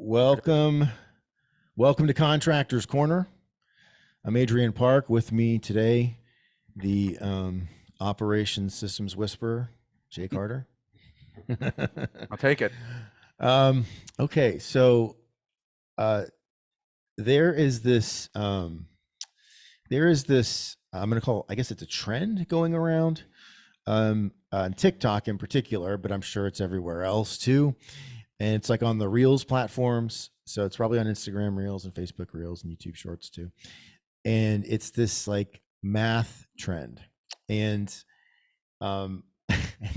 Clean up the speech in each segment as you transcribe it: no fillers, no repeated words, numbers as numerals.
Welcome, welcome to Contractors Corner. I'm Adrian Park. With me today, the Operations Systems Whisperer, Jay Carter. I'll take it. Okay, so there is this I'm going to call, I guess it's a trend going around on TikTok in particular, but I'm sure it's everywhere else too. And it's like on the Reels platforms. So it's probably on Instagram Reels and Facebook Reels and YouTube Shorts too. And it's this like math trend. And and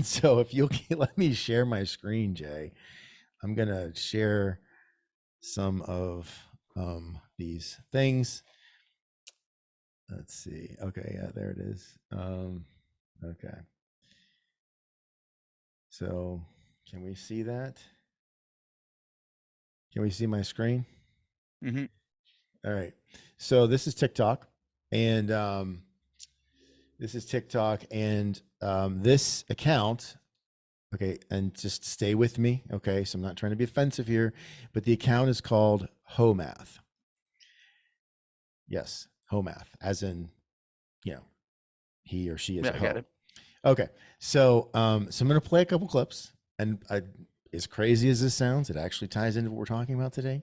so if you'll let me share my screen, Jay, I'm gonna share some of these things. Let's see. Okay, yeah, there it is. Okay. So can we see that? Can we see my screen? Mm-hmm. All right. So this is TikTok, and this account. Okay, and just stay with me. Okay, so I'm not trying to be offensive here, but the account is called Homath. Yes, Homath, as in, he or she is a hoe. Okay, so I'm going to play a couple clips, and as crazy as this sounds, it actually ties into what we're talking about today.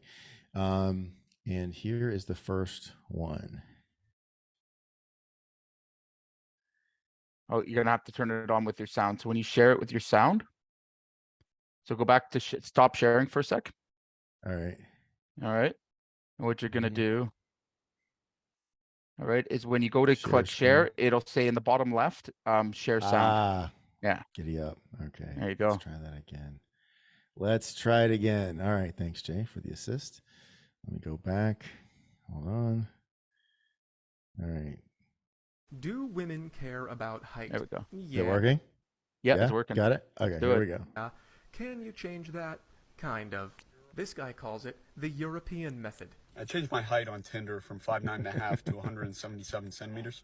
And here is the first one. Oh, you're gonna have to turn it on with your sound. So when you share it with your sound, so go back to stop sharing for a sec. All right. All right. And what you're gonna do, all right, is when you go to click share, it'll say in the bottom left, share sound. Yeah. Giddy up. Okay. There you go. Let's try that again. Let's try it again. All right. Thanks, Jay, for the assist. Let me go back. Hold on. All right. Do women care about height? There we go. Yeah. Is it working? Yeah, it's working. Got it? Okay, here we go. Can you change that? Kind of. This guy calls it the European method. I changed my height on Tinder from 5'9.5" to 177 centimeters.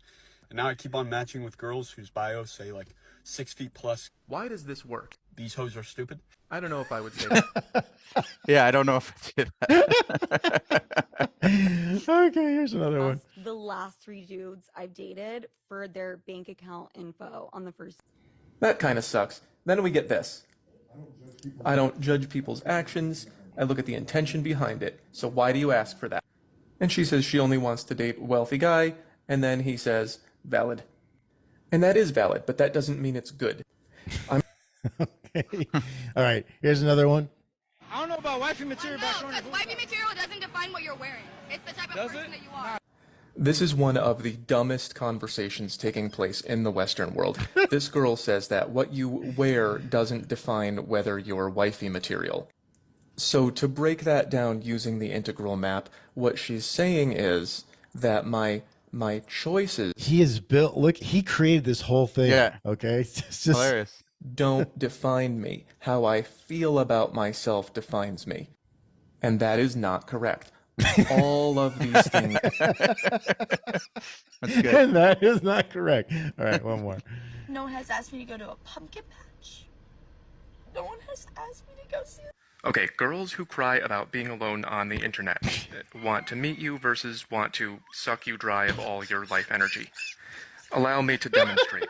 And now I keep on matching with girls whose bios say like 6 feet plus. Why does this work? These hoes are stupid. I don't know if I would say that. Yeah, I don't know if I did that. Okay, here's another one. The last 3 dudes I've dated for their bank account info on the first. That kind of sucks. Then we get this. I don't judge people's actions. I look at the intention behind it. So why do you ask for that? And she says she only wants to date a wealthy guy. And then he says, valid. And that is valid, but that doesn't mean it's good. Okay. All right. Here's another one. I don't know about wifey material. Wifey material doesn't define what you're wearing. It's the type of person that you are. This is one of the dumbest conversations taking place in the Western world. This girl says that what you wear doesn't define whether you're wifey material. So to break that down using the integral map, what she's saying is that my choices he is built. Look, he created this whole thing. Yeah. Okay. It's just Hilarious. don't define me. How I feel about myself defines me. And that is not correct. All of these things. That's good. And that is not correct. All right, one more. No one has asked me to go to a pumpkin patch. No one has asked me to go see. Okay, girls who cry about being alone on the internet want to meet you versus want to suck you dry of all your life energy. Allow me to demonstrate.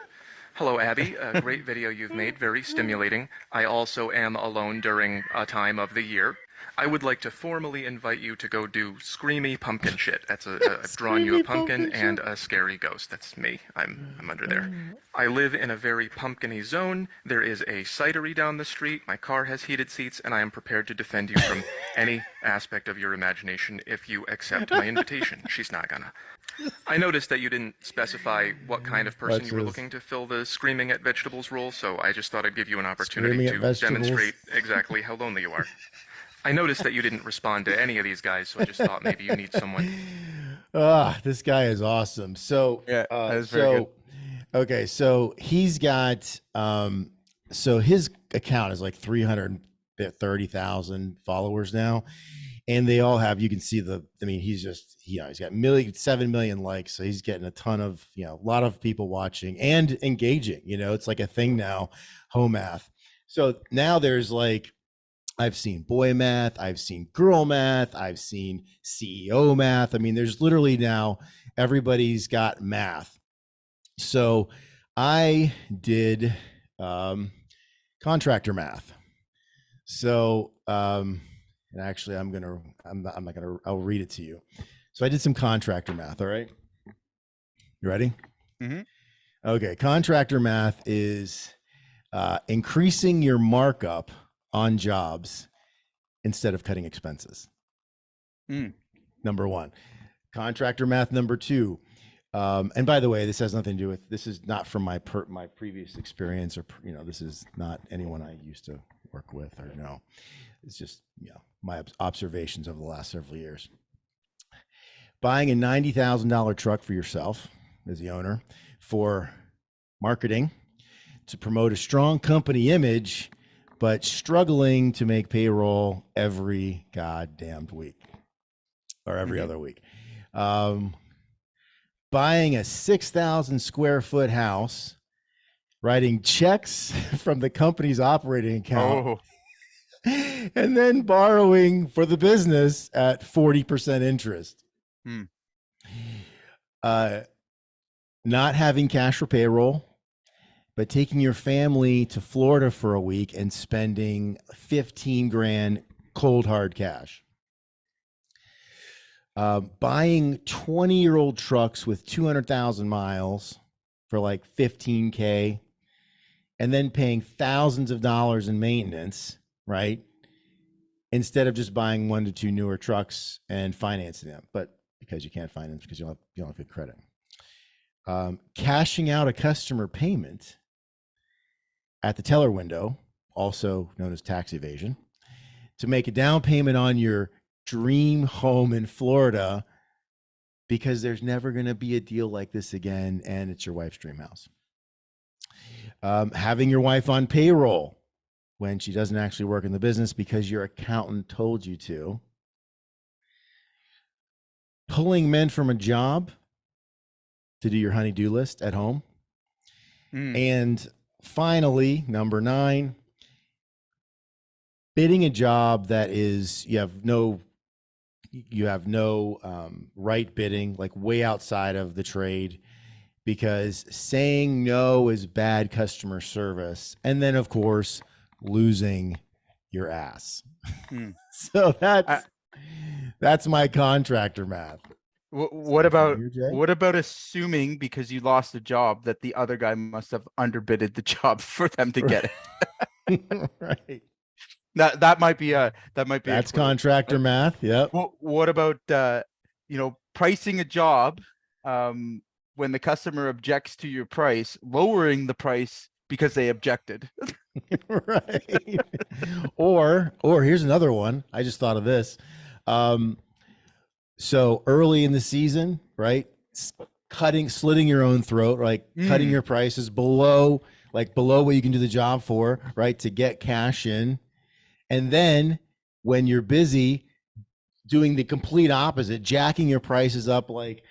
Hello, Abby. A great video you've made, very stimulating. I also am alone during a time of the year. I would like to formally invite you to go do screamy pumpkin shit. That's I've drawn you a pumpkin and a scary ghost. That's me. I'm under there. I live in a very pumpkin-y zone. There is a cidery down the street. My car has heated seats, and I am prepared to defend you from any aspect of your imagination if you accept my invitation. She's not gonna. I noticed that you didn't specify what kind of person you were looking to fill the screaming at vegetables role, so I just thought I'd give you an opportunity to demonstrate exactly how lonely you are. I noticed that you didn't respond to any of these guys, so I just thought maybe you need someone. This guy is awesome. So Yeah, that is very good. Okay, so he's got so his account is like 330,000 followers now, and they all have, you can see he's got 7 million likes, so he's getting a ton of, a lot of people watching and engaging. It's like a thing now, Homath. So now there's like I've seen boy math, I've seen girl math, I've seen CEO math. I mean, there's literally now everybody's got math. So I did contractor math. So and actually I'm not gonna, I'll read it to you. So I did some contractor math. All right. You ready? Mm-hmm. Okay. Contractor math is increasing your markup on jobs instead of cutting expenses. Number one. Contractor math number two. And by the way, this has nothing to do with, this is not from my previous experience, or, this is not anyone I used to work with or know. It's just, my observations over the last several years. Buying a $90,000 truck for yourself as the owner for marketing to promote a strong company image, but struggling to make payroll every goddamned week or every other week. Buying a 6,000 square foot house, writing checks from the company's operating account, and then borrowing for the business at 40% interest. Not having cash for payroll, but taking your family to Florida for a week and spending 15 grand cold hard cash. Buying 20-year-old trucks with 200,000 miles for like 15K, and then paying thousands of dollars in maintenance, right? Instead of just buying 1 to 2 newer trucks and financing them, but because you can't finance because you don't have good credit. Cashing out a customer payment at the teller window, also known as tax evasion, to make a down payment on your dream home in Florida, because there's never going to be a deal like this again, and it's your wife's dream house. Having your wife on payroll when she doesn't actually work in the business because your accountant told you to. Pulling men from a job to do your honey-do list at home. And finally, number 9, bidding a job that is, you have no right bidding, like way outside of the trade, because saying no is bad customer service. And then, of course, losing your ass. So that's my contractor math. What about assuming because you lost a job that the other guy must have underbidded the job for them to get it? Right. That might be that's contractor math. Yep. What about pricing a job when the customer objects to your price, lowering the price because they objected? Right. Or here's another one. I just thought of this. So early in the season, right? Slitting your own throat, like cutting your prices below what you can do the job for, right? To get cash in. And then when you're busy, doing the complete opposite, jacking your prices up, like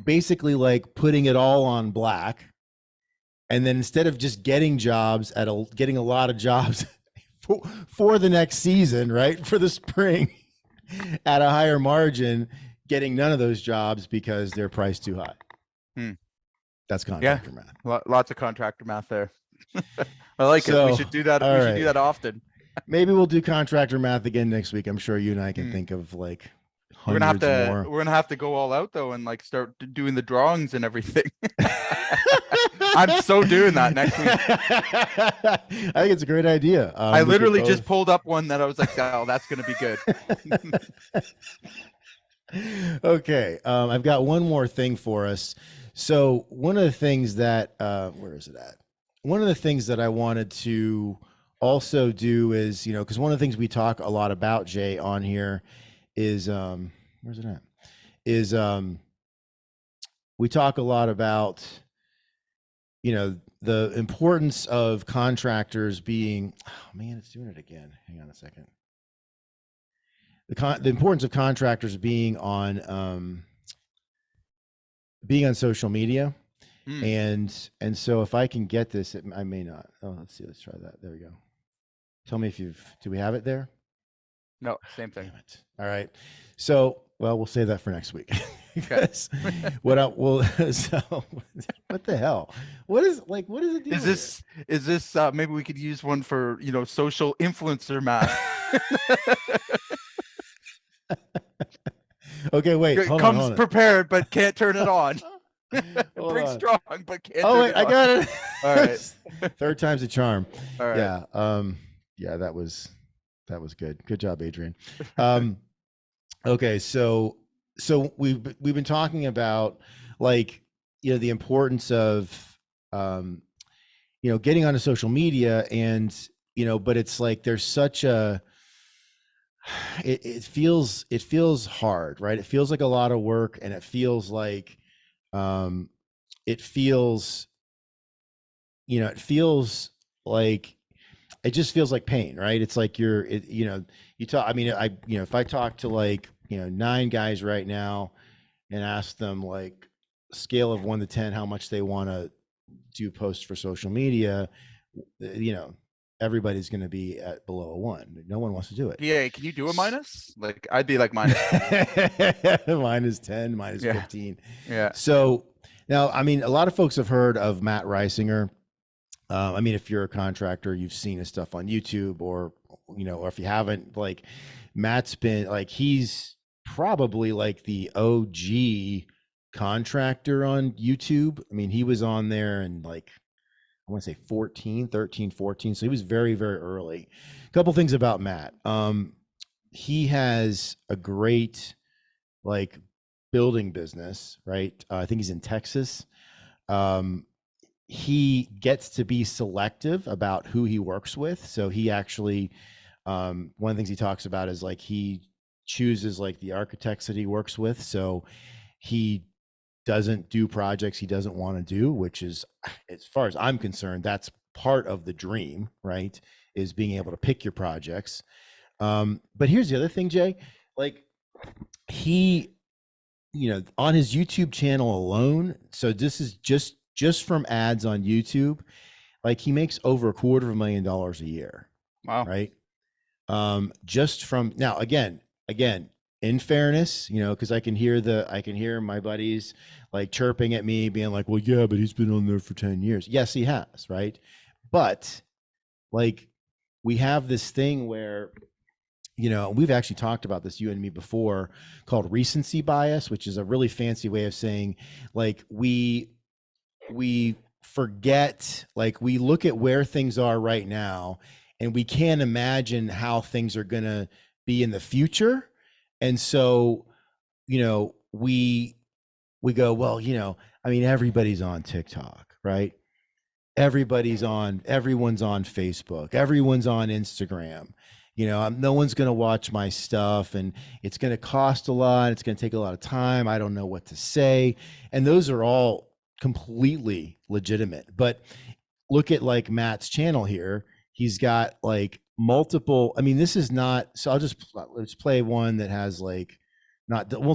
basically like putting it all on black. And then instead of just getting jobs getting a lot of jobs for the next season, right? For the spring at a higher margin, getting none of those jobs because they're priced too high. That's contractor math. Lots of contractor math there. I like it. We should do that. We should do that often. Maybe we'll do contractor math again next week. I'm sure you and I can think of like hundreds more. We're gonna have to go all out though and like start doing the drawings and everything. I'm so doing that next week. I think it's a great idea. I literally just pulled up one that I was like, oh, that's gonna be good. Okay, I've got one more thing for us. So one of the things that where is it at? One of the things that I wanted to also do is, because one of the things we talk a lot about, Jay, on here is where's it at? Is we talk a lot about the importance of contractors being, oh man, it's doing it again. Hang on a second. The importance of contractors being on social media. And so if I can get this, I may not. Oh, let's see. Let's try that. There we go. Tell me if do we have it there? No, same thing. Damn it. All right. So, well, we'll save that for next week. Because what so what the hell? What is it deal Is this maybe we could use one for, social influencer math? Okay, wait. Hold Comes on. prepared but can't turn it on. Hold Bring on. strong but can't Oh turn wait, it I on. got it. All right. Third time's a charm. All right. Yeah. Yeah, that was good. Good job, Adrian. Okay, so we've been talking about the importance of getting onto social media, and but it's like there's such a it feels hard, right? It feels like a lot of work, and it feels like it feels it just feels like pain, right? It's like you talk. I mean, if I talk to 9 guys right now and ask them scale of 1 to 10 how much they want to do posts for social media, everybody's going to be at below a 1. No one wants to do it. Yeah, can you do a minus? I'd be like minus. Minus 10, minus Yeah. 15. Yeah. So now, I mean, a lot of folks have heard of Matt Reisinger. I mean, if you're a contractor, you've seen his stuff on YouTube, or or if you haven't, Matt's been he's probably the OG contractor on YouTube. I mean, he was on there in I want to say 13, 14. So he was very, very early. A couple things about Matt. He has a great building business, right? I think he's in Texas. He gets to be selective about who he works with. So he actually, one of the things he talks about is he chooses the architects that he works with. So he doesn't do projects he doesn't want to do, which is, as far as I'm concerned, that's part of the dream, right? Is being able to pick your projects. But here's the other thing, Jay, he, on his YouTube channel alone. So this is just from ads on YouTube, he makes over $250,000 a year. Wow. Right. Just from now, again, in fairness, because I can hear my buddies chirping at me, being like, well, yeah, but he's been on there for 10 years. Yes, he has. Right. But we have this thing where, we've actually talked about this, you and me, before, called recency bias, which is a really fancy way of saying we forget, we look at where things are right now, and we can't imagine how things are going to be in the future. And so, we go, well, I mean, everybody's on TikTok, right? Everyone's on Facebook, everyone's on Instagram. No one's going to watch my stuff, and it's going to cost a lot. It's going to take a lot of time. I don't know what to say. And those are all completely legitimate. But look at Matt's channel here. He's got multiple, I mean, this is not, so let's play one that has we'll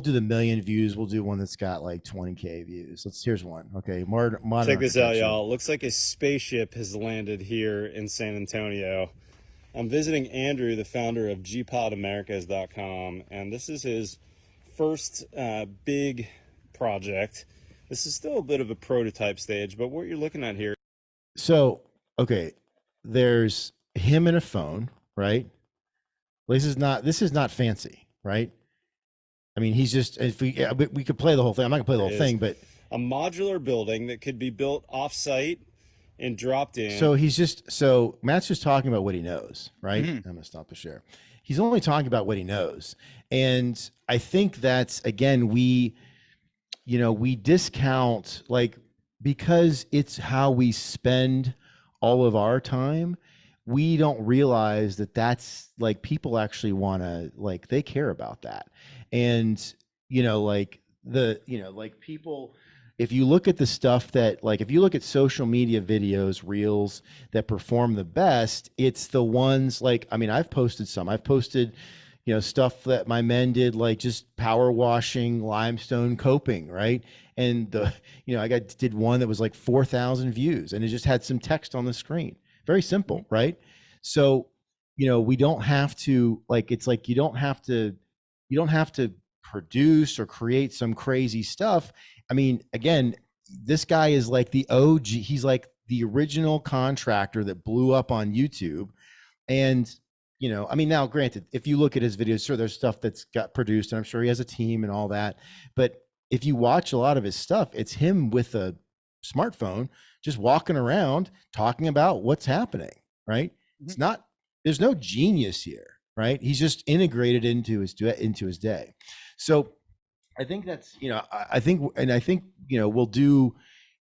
do the 1 million views. We'll do one that's got 20K views. Here's one. Okay. Modern Check this out, architecture. y'all. Looks like a spaceship has landed here in San Antonio. I'm visiting Andrew, the founder of gpodamericas.com, and this is his first big project. This is still a bit of a prototype stage, but what you're looking at here. So, okay, there's him and a phone, right? This is not fancy, right? I mean, he's just, if we could play the whole thing. I'm not gonna play the whole thing, but a modular building that could be built off-site and dropped in. So Matt's just talking about what he knows, right? Mm-hmm. I'm gonna stop the share. He's only talking about what he knows. And I think that's, again, we discount, because it's how we spend all of our time, we don't realize that that's people actually want to, they care about that. And, people, if you look at the stuff that, if you look at social media videos, reels that perform the best, it's the ones I mean, I've posted stuff that my men did, just power washing limestone coping, right? And I did one that was 4,000 views, and it just had some text on the screen. Very simple, right? So we don't have to, like, it's like you don't have to produce or create some crazy stuff. I mean, again, this guy is like the OG. He's like the original contractor that blew up on YouTube. And, I mean, now granted, if you look at his videos, sure, there's stuff that's got produced and I'm sure he has a team and all that. But if you watch a lot of his stuff, it's him with a smartphone, just walking around talking about what's happening, right? It's not, there's no genius here, right? He's just integrated into his day. So I think that's, I think we'll do,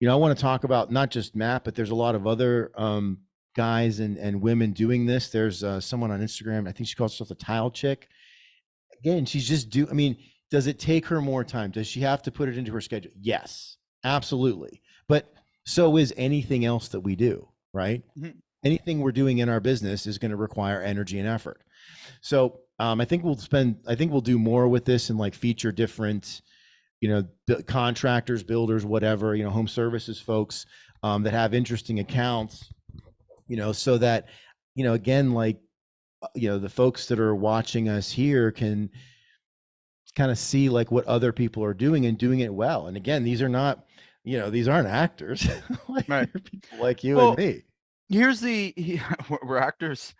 I want to talk about not just Matt, but there's a lot of other guys and women doing this. There's someone on Instagram, I think she calls herself the Tile Chick. Again, she's just I mean, does it take her more time? Does she have to put it into her schedule? Yes, absolutely. But so is anything else that we do, right? Anything we're doing in our business is going to require energy and effort. So I think we'll do more with this and like feature different, contractors, builders, whatever, home services folks that have interesting accounts, so that, again, like, the folks that are watching us here can kind of see like what other people are doing and doing it well. And again, these are not, these aren't actors. Like, Right. they're people like you and me. Here's we're actors.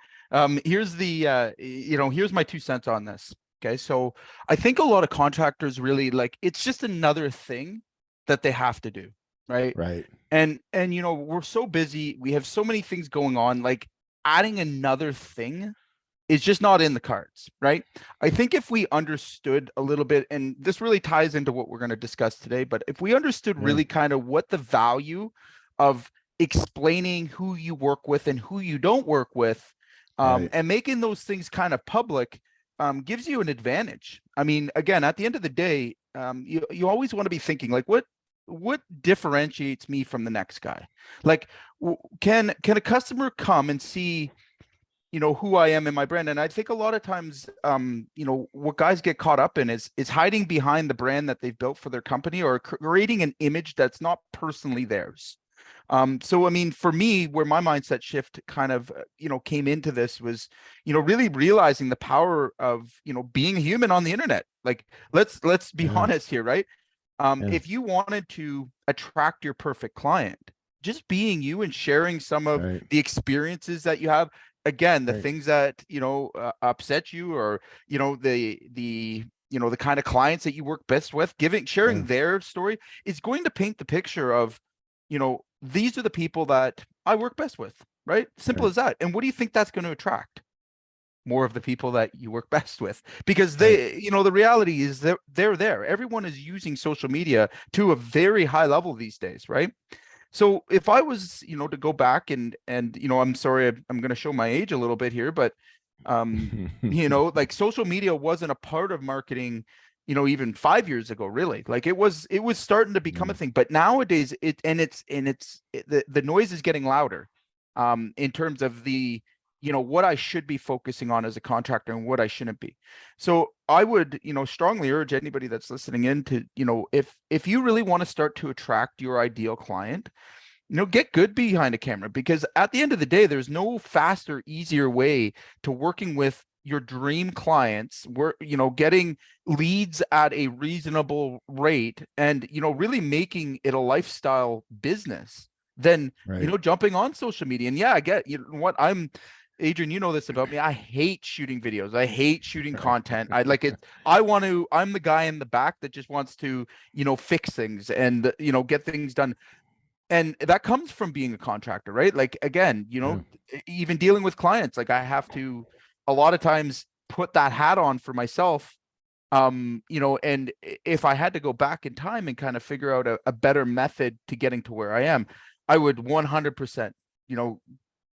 Here's here's my 2 cents on this. Okay. So I think a lot of contractors really it's just another thing that they have to do. Right. Right. And we're so busy. We have so many things going on, like adding another thing is just not in the cards. Right. I think if we understood a little bit, and this really ties into what we're going to discuss today, but if we understood really kind of what the value of explaining who you work with and who you don't work with, and making those things kind of public, gives you an advantage. I mean, again, at the end of the day, you always want to be thinking like, what differentiates me from the next guy? Like, can a customer come and see, who I am in my brand? And I think a lot of times, what guys get caught up in is hiding behind the brand that they've built for their company or creating an image that's not personally theirs. So, I mean, for me, where my mindset shift kind of, came into this was, really realizing the power of, being a human on the internet. Like, let's be honest here, right? If you wanted to attract your perfect client, just being you and sharing some of the experiences that you have, again, the things that, upset you, or, the kind of clients that you work best with, sharing their story is going to paint the picture of, these are the people that I work best with, right? Simple as that. And what do you think that's going to attract? More of the people that you work best with, because they, the reality is that they're there. Everyone is using social media to a very high level these days, right? So if I was, to go back and I'm sorry, I'm going to show my age a little bit here, but, like social media wasn't a part of marketing, even 5 years ago, really. Like it was starting to become a thing, but nowadays the noise is getting louder, in terms of the, what I should be focusing on as a contractor and what I shouldn't be. So I would, strongly urge anybody that's listening in to, if you really want to start to attract your ideal client, get good behind a camera, because at the end of the day, there's no faster, easier way to working with your dream clients, where, getting leads at a reasonable rate and, really making it a lifestyle business than, jumping on social media. And yeah, I get, what Adrian, this about me. I hate shooting videos. I hate shooting content. I like it. I'm the guy in the back that just wants to, fix things and, get things done. And that comes from being a contractor, right? Like, again, even dealing with clients, like I have to a lot of times put that hat on for myself. And if I had to go back in time and kind of figure out a better method to getting to where I am, I would 100%,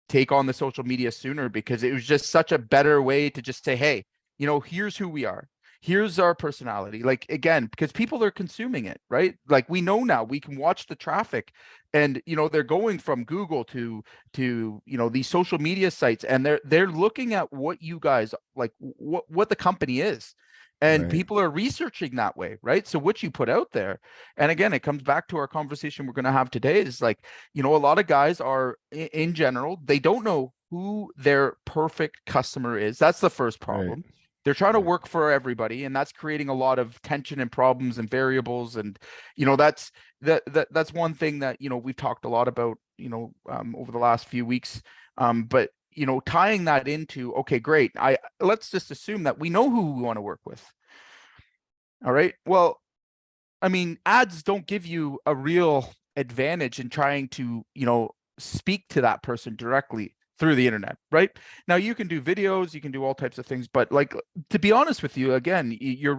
take on the social media sooner, because it was just such a better way to just say, hey, here's who we are. Here's our personality. Like, again, because people are consuming it, right? Like, we know now, we can watch the traffic, and, they're going from Google to, these social media sites, and they're looking at what you guys like, what the company is. And people are researching that way, right? So what you put out there, and again, it comes back to our conversation we're going to have today, is like, a lot of guys are, in general, they don't know who their perfect customer is. That's the first problem. They're trying to work for everybody, and that's creating a lot of tension and problems and variables. And that's one thing that we've talked a lot about over the last few weeks. But tying that into, okay, great. Let's just assume that we know who we want to work with. All right. Well, I mean, ads don't give you a real advantage in trying to speak to that person directly through the internet, right? Now you can do videos, you can do all types of things, but like, to be honest with you, again, you're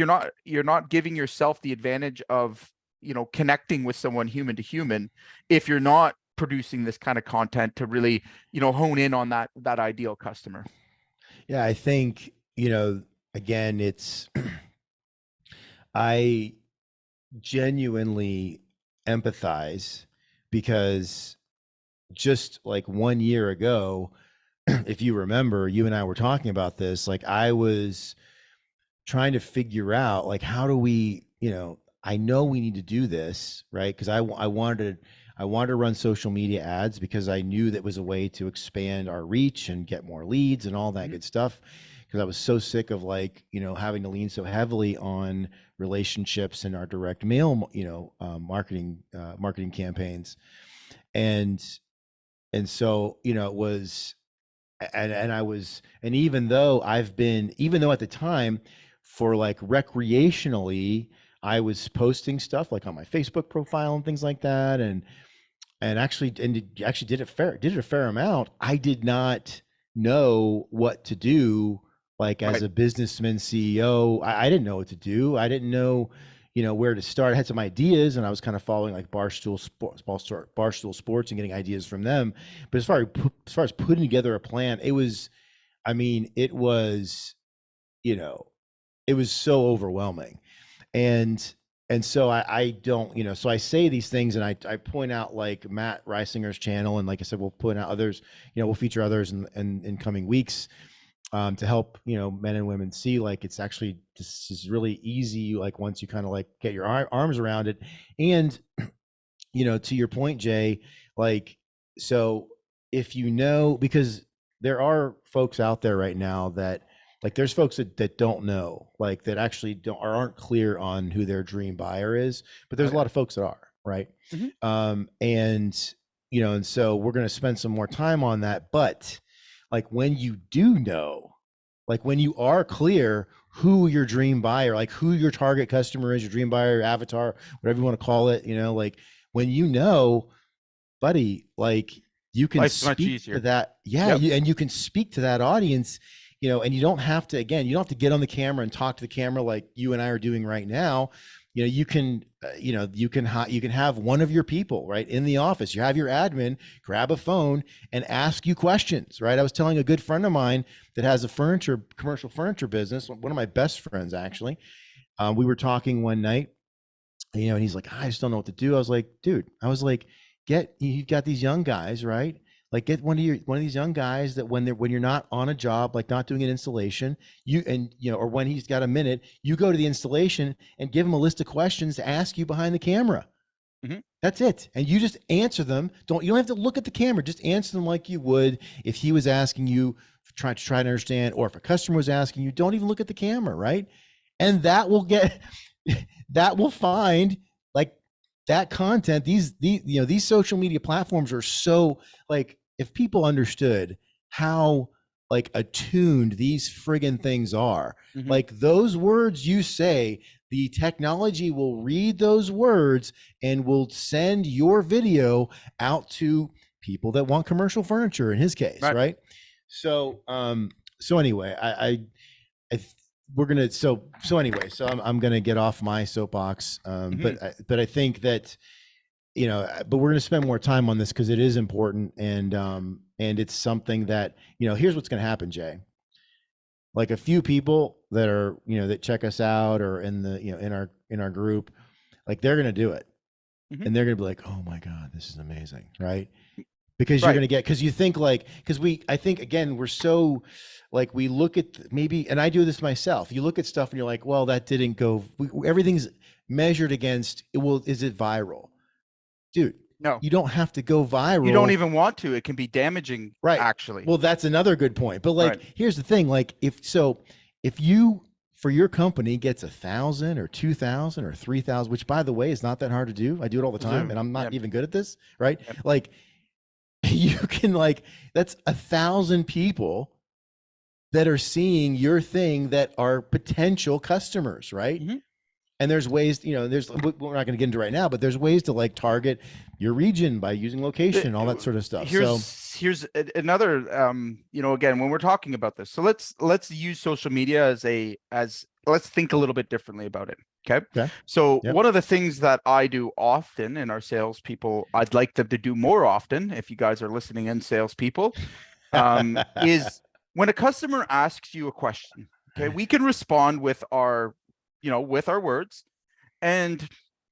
not giving yourself the advantage of connecting with someone human to human if you're not producing this kind of content to really hone in on that ideal customer. Yeah, I think again, it's I genuinely empathize, because just like 1 year ago, if you remember, you and I were talking about this, like I was trying to figure out, like, how do we, I know we need to do this, right? Because I wanted to run social media ads, because I knew that was a way to expand our reach and get more leads and all that good stuff. Because I was so sick of having to lean so heavily on relationships and our direct mail, marketing campaigns. And so, it was, and even though at the time, for like recreationally, I was posting stuff like on my Facebook profile and things like that. And actually did a fair amount. I did not know what to do. Like as a businessman CEO, I didn't know what to do. I didn't know, where to start. I had some ideas, and I was kind of following like Barstool Sports and getting ideas from them. But as far as putting together a plan, it was so overwhelming. And so I don't, so I say these things, and I point out like Matt Reisinger's channel. And like I said, we'll point out others, we'll feature others in coming weeks, to help, men and women see, like, it's actually, this is really easy. Like once you kind of like get your arms around it. And, to your point, Jay, like, so if because there are folks out there right now that, like, there's folks that don't know, like, that actually aren't clear on who their dream buyer is, but there's a lot of folks that are, right? Mm-hmm. And so we're going to spend some more time on that. But like, when you do know, like when you are clear who your dream buyer, like who your target customer is, your dream buyer, your avatar, whatever you want to call it, like when buddy, like you can speak to that. Yeah. Yep. And you can speak to that audience, and you don't have to get on the camera and talk to the camera like you and I are doing right now. You can have one of your people right in the office. You have your admin grab a phone and ask you questions, right? I was telling a good friend of mine that has a commercial furniture business, one of my best friends, actually. We were talking one night, and he's like, I just don't know what to do. I was like, dude, you've got these young guys, right? Like, get one of these young guys that when you're not on a job, like not doing an installation, or when he's got a minute, you go to the installation and give him a list of questions to ask you behind the camera. Mm-hmm. That's it. And you just answer them. You don't have to look at the camera. Just answer them like you would if he was asking you, try to understand, or if a customer was asking you. Don't even look at the camera, right? And that will find like that content. These social media platforms are so, like, if people understood how like attuned these friggin' things are, Mm-hmm. like those words you say, the technology will read those words and will send your video out to people that want commercial furniture, in his case, right? So anyway, we're gonna so I'm gonna get off my soapbox, but I think that but we're gonna spend more time on this because it is important, and it's something that here's what's gonna happen, Jay. Like a few people that are that check us out or in the in our group, like they're gonna do it, and they're gonna be like, oh my god, this is amazing, right? Because you're gonna get, because you think like, I think again, we're so like, we look at maybe, and I do this myself. You look at stuff and you're like, well, that didn't go. Everything's measured against. Is it viral? Dude, No, you don't have to go viral. you don't even want to. It can be damaging, Right. actually. Well, that's another good point. But like, Right. here's the thing: like, if you for your company gets 1,000 or 2,000 or 3,000, which by the way is not that hard to do. I do it all the time, Zoom. and I'm not Yep. even good at this. Right? Yep. Like, you can like that's 1,000 people that are seeing your thing that are potential customers, right? Mhm. And there's ways, we're not going to get into right now, but there's ways to like target your region by using location, all that sort of stuff. Here's another, again, when we're talking about this, so let's use social media let's think a little bit differently about it. Okay. So Yep. one of the things that I do often, and our salespeople, I'd like them to do more often, if you guys are listening in, salespeople, is when a customer asks you a question, okay, we can respond with our words,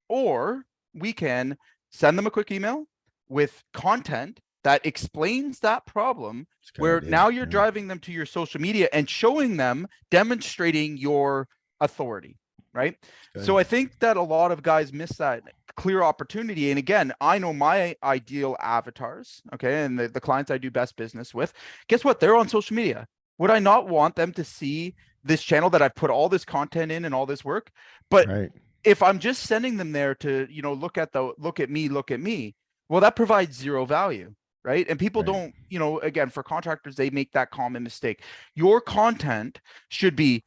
or we can send them a quick email with content that explains that problem, where now you're driving them to your social media and showing them, demonstrating your authority, right? So I think that a lot of guys miss that clear opportunity. And again, I know my ideal avatars, okay, and the clients I do best business with, guess what? They're on social media. Would I not want them to see this channel that I've put all this content in and all this work? But Right. if I'm just sending them there to, look at me, well, that provides zero value, right? And people Right. don't, again, for contractors, they make that common mistake. Your content should be,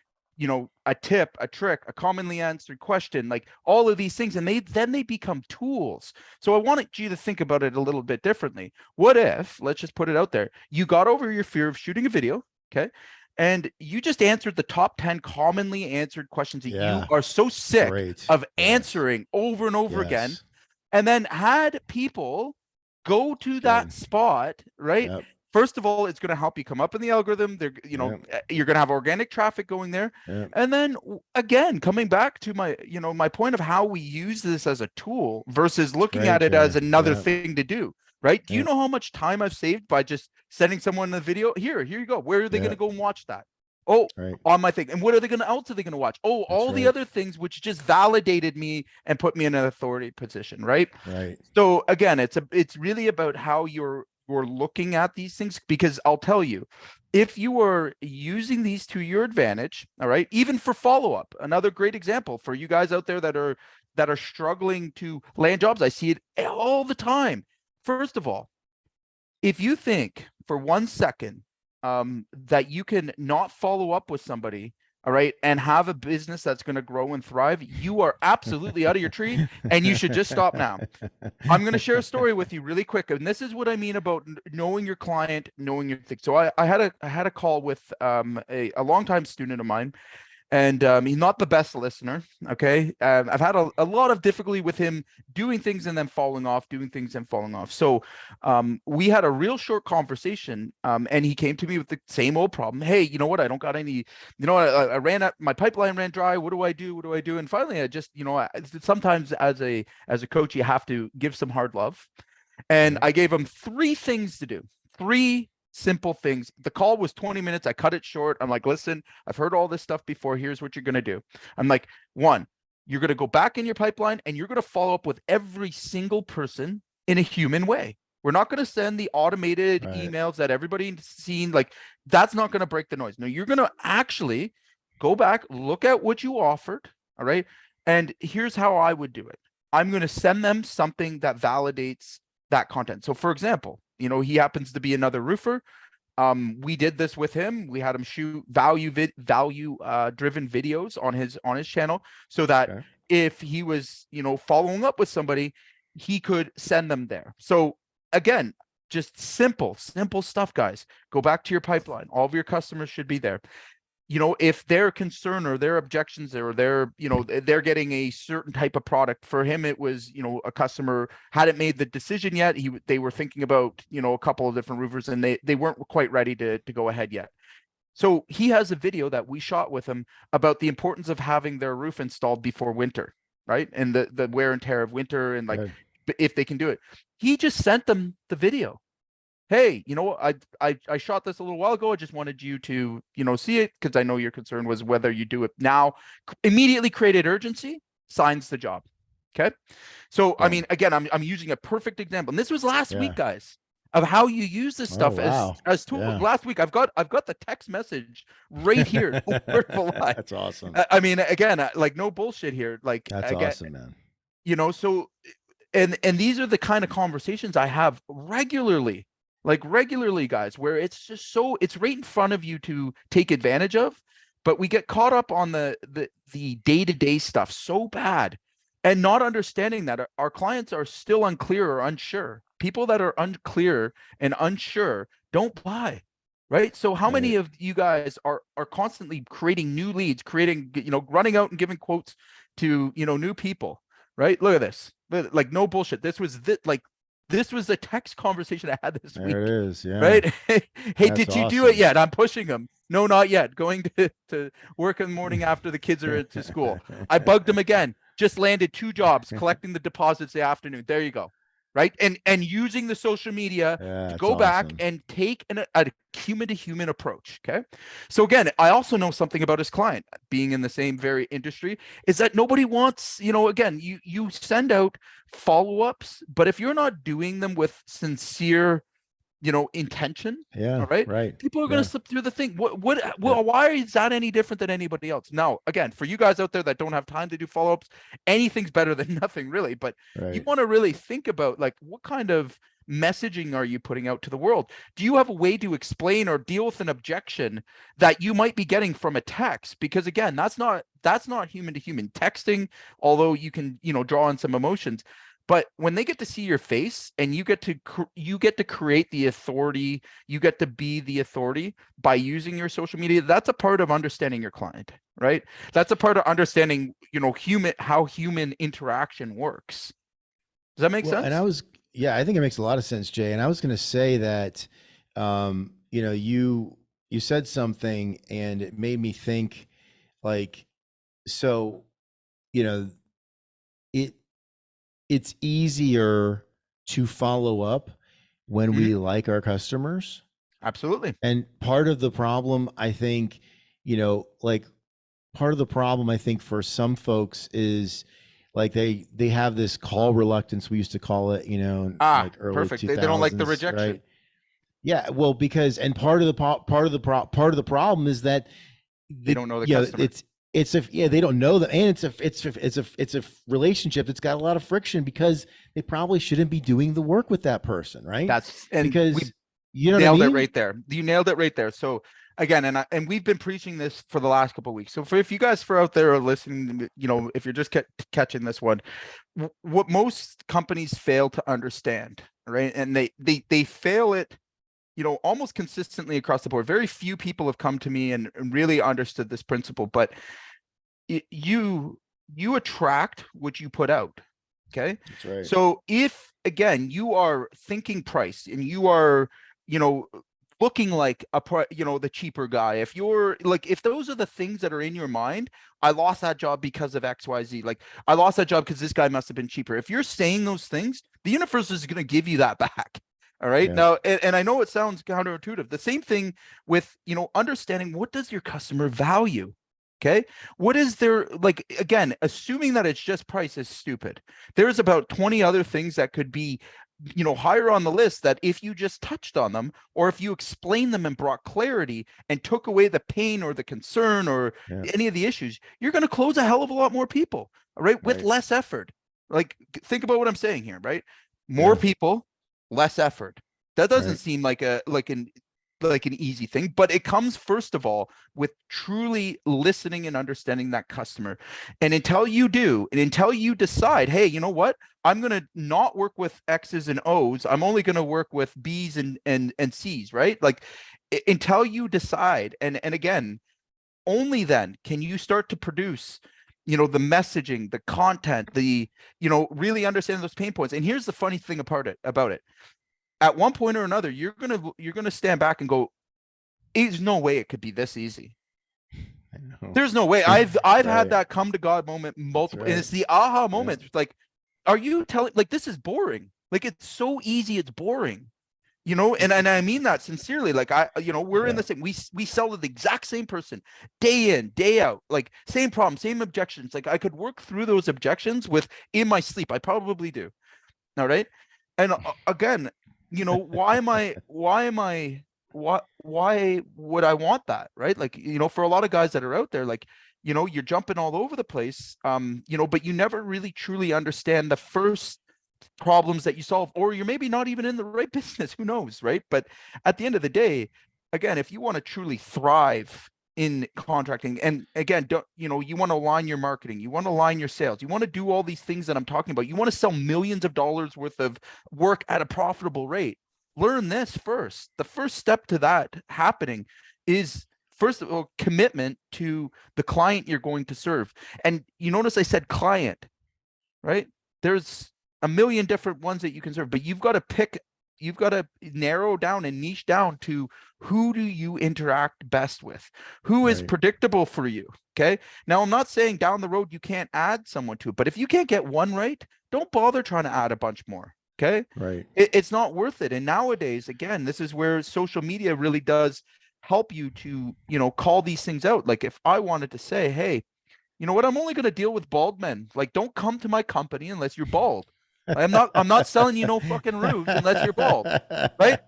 a tip, a trick, a commonly answered question, like all of these things, and then they become tools. So I wanted you to think about it a little bit differently. What if, let's just put it out there, you got over your fear of shooting a video, okay? And you just answered the top 10 commonly answered questions that Yeah. you are so sick Great. of Yes. answering over and over again, Yes. and then had people go to that Good. spot, right? Yep. First of all, it's going to help you come up in the algorithm. You're going to have organic traffic going there. Yep. And then again, coming back to my point of how we use this as a tool versus looking Right, at it as Jay. another Yep. thing to do, right? Do you Yep. know how much time I've saved by just sending someone a video? Here you go. Where are they going to Yep. go and watch that? Oh, Right. on my thing. And what else are they going to watch? Oh, That's all the right. other things which just validated me and put me in an authority position, right? Right. So again, it's really about how you're looking at these things, because I'll tell you, if you are using these to your advantage, all right, even for follow-up, another great example for you guys out there that are struggling to land jobs. I see it all the time. First of all, if you think for 1 second that you can not follow up with somebody, all right, and have a business that's going to grow and thrive, you are absolutely out of your tree, and you should just stop now. I'm going to share a story with you really quick, and this is what I mean about knowing your client, knowing your thing. So I had a call with a longtime student of mine, and he's not the best listener. Okay, I've had a lot of difficulty with him doing things and then falling off, doing things and falling off. So we had a real short conversation, and he came to me with the same old problem. Hey, you know what? I don't got any. You know, I ran out. My pipeline ran dry. What do I do? What do I do? And finally, I just, sometimes as a coach, you have to give some hard love. And I gave him 3 things to do. 3 simple things. The call was 20 minutes. I cut it short. I'm like, listen, I've heard all this stuff before. Here's what you're going to do. I'm like, 1, you're going to go back in your pipeline and you're going to follow up with every single person in a human way. We're not going to send the automated emails that everybody's seen. Like, that's not going to break the noise. No, you're going to actually go back, look at what you offered. All right. And here's how I would do it. I'm going to send them something that validates that content. So for example, he happens to be another roofer. We did this with him. We had him shoot value driven videos on his channel, so that if he was, following up with somebody, he could send them there. So again, just simple stuff, guys. Go back to your pipeline. All of your customers should be there. If their concern or their objections or they're getting a certain type of product, for him, it was, a customer hadn't made the decision yet. They were thinking about, a couple of different roofers, and they weren't quite ready to go ahead yet. So he has a video that we shot with him about the importance of having their roof installed before winter, right? And the wear and tear of winter, and like, if they can do it. He just sent them the video. Hey, I shot this a little while ago. I just wanted you to, see it, because I know your concern was whether you do it now. Immediately created urgency, signs the job. Okay. So, I Yeah. mean, again, I'm using a perfect example. And this was last Yeah. week, guys, of how you use this Oh, stuff wow. as tools. Yeah. Last week, I've got the text message right here. No word of a lie. That's awesome. I mean, again, like no bullshit here. Like That's again, awesome, man. you know, so and these are the kind of conversations I have regularly, like regularly, guys, where it's just so it's right in front of you to take advantage of, but we get caught up on the day-to-day stuff so bad and not understanding that our clients are still unclear or unsure. People that are unclear and unsure don't buy. Right. So how many Right. of you guys are constantly creating new leads, creating, you know, running out and giving quotes to, you know, new people? Right. Look at this. Like no bullshit. This was the text conversation I had this There week. it is. Yeah. Right. Hey, That's did you do it awesome. yet? I'm pushing them. No, not yet. Going to work in the morning after the kids are into school. I bugged them again. Just landed 2 jobs, collecting the deposits the afternoon. There you go. Right. And using the social media Yeah, to that's go back awesome. and take a human to human approach. Okay. So again, I also know something about his client being in the same very industry is that nobody wants, you know, again, you send out follow-ups, but if you're not doing them with sincere, you know, intention, Yeah. all right, Right. people are Yeah. going to slip through the thing. What Yeah. why is that any different than anybody else? Now, again, for you guys out there that don't have time to do follow-ups, anything's better than nothing, really. But you Right. want to really think about, like, what kind of messaging are you putting out to the world? Do you have a way to explain or deal with an objection that you might be getting from a text? Because again, that's not human to human texting, although you can, you know, draw on some emotions. But when they get to see your face and you get to create the authority, you get to be the authority by using your social media. That's a part of understanding your client, right? That's a part of understanding, you know, how human interaction works. Does that make Well, sense? and I think it makes a lot of sense, Jay. And I was going to say that, you know, you said something and it made me think, like, so, you know, it's easier to follow up when we like our customers. Absolutely. And part of the problem, I think, you know, like part of the problem, I think, for some folks is like they have this call reluctance. We used to call it, you know, like early Perfect. 2000s, They don't like the rejection. right? Yeah, well, because and part of the problem is that They don't know the you know, customer. they don't know that, and it's a relationship that's got a lot of friction because they probably shouldn't be doing the work with that person, right? Because we you know what I nailed mean? it right there. You nailed it right there. So again, and we've been preaching this for the last couple of weeks. So if you guys out there are listening, you know, if you're just catching this one, what most companies fail to understand, right? And they fail it, you know, almost consistently across the board. Very few people have come to me and really understood this principle, but you attract what you put out. Okay. That's right. So if again, you are thinking price and you are, you know, looking like you know, the cheaper guy, if you're like, if those are the things that are in your mind, I lost that job because of XYZ. Like I lost that job because this guy must have been cheaper. If you're saying those things, the universe is going to give you that back. All right. Yeah. Now, and I know it sounds counterintuitive. The same thing with, you know, understanding what does your customer value? Okay. What is their, like, again, assuming that it's just price is stupid. There's about 20 other things that could be, you know, higher on the list that if you just touched on them, or if you explained them and brought clarity and took away the pain or the concern or any of the issues, you're going to close a hell of a lot more people, all right, with less effort. Like, think about what I'm saying here, right? More people, less effort. That doesn't seem like an easy thing, but it comes first of all with truly listening and understanding that customer. And until you do, and until you decide, hey, you know what, I'm going to not work with X's and O's, I'm only going to work with B's and C's, right? Like until you decide, and again, only then can you start to produce, you know, the messaging, the content, the, you know, really understand those pain points. And here's the funny thing about it. At one point or another, you're gonna stand back and go, "There's no way it could be this easy." There's no way. I've had that come to God moment multiple, and it's the aha moment. It's like, are you telling? Like, this is boring. Like, it's so easy, it's boring. You know, and I mean that sincerely. Like we're in Yeah. the same. We sell to the exact same person, day in, day out. Like same problem, same objections. Like I could work through those objections with in my sleep. I probably do. All right. And again, why would I want that? Right. Like, for a lot of guys that are out there, like, you're jumping all over the place, but you never really truly understand the first problems that you solve, or you're maybe not even in the right business. Who knows? Right. But at the end of the day, again, if you want to truly thrive in contracting, and again, you want to align your marketing, you want to align your sales, you want to do all these things that I'm talking about, you want to sell millions of dollars worth of work at a profitable rate. Learn this first. The first step to that happening is, first of all, commitment to the client you're going to serve. And you notice I said client, right? There's a million different ones that you can serve, but you've got to narrow down and niche down to who do you interact best with, who is Right. predictable for you. Okay. Now, I'm not saying down the road you can't add someone to it, but if you can't get one right, don't bother trying to add a bunch more. Okay. Right. It's not worth it. And nowadays, again, this is where social media really does help you to, call these things out. Like if I wanted to say, hey, you know what, I'm only going to deal with bald men. Like, don't come to my company unless you're bald. I'm not selling you no fucking roofs unless you're bald, right?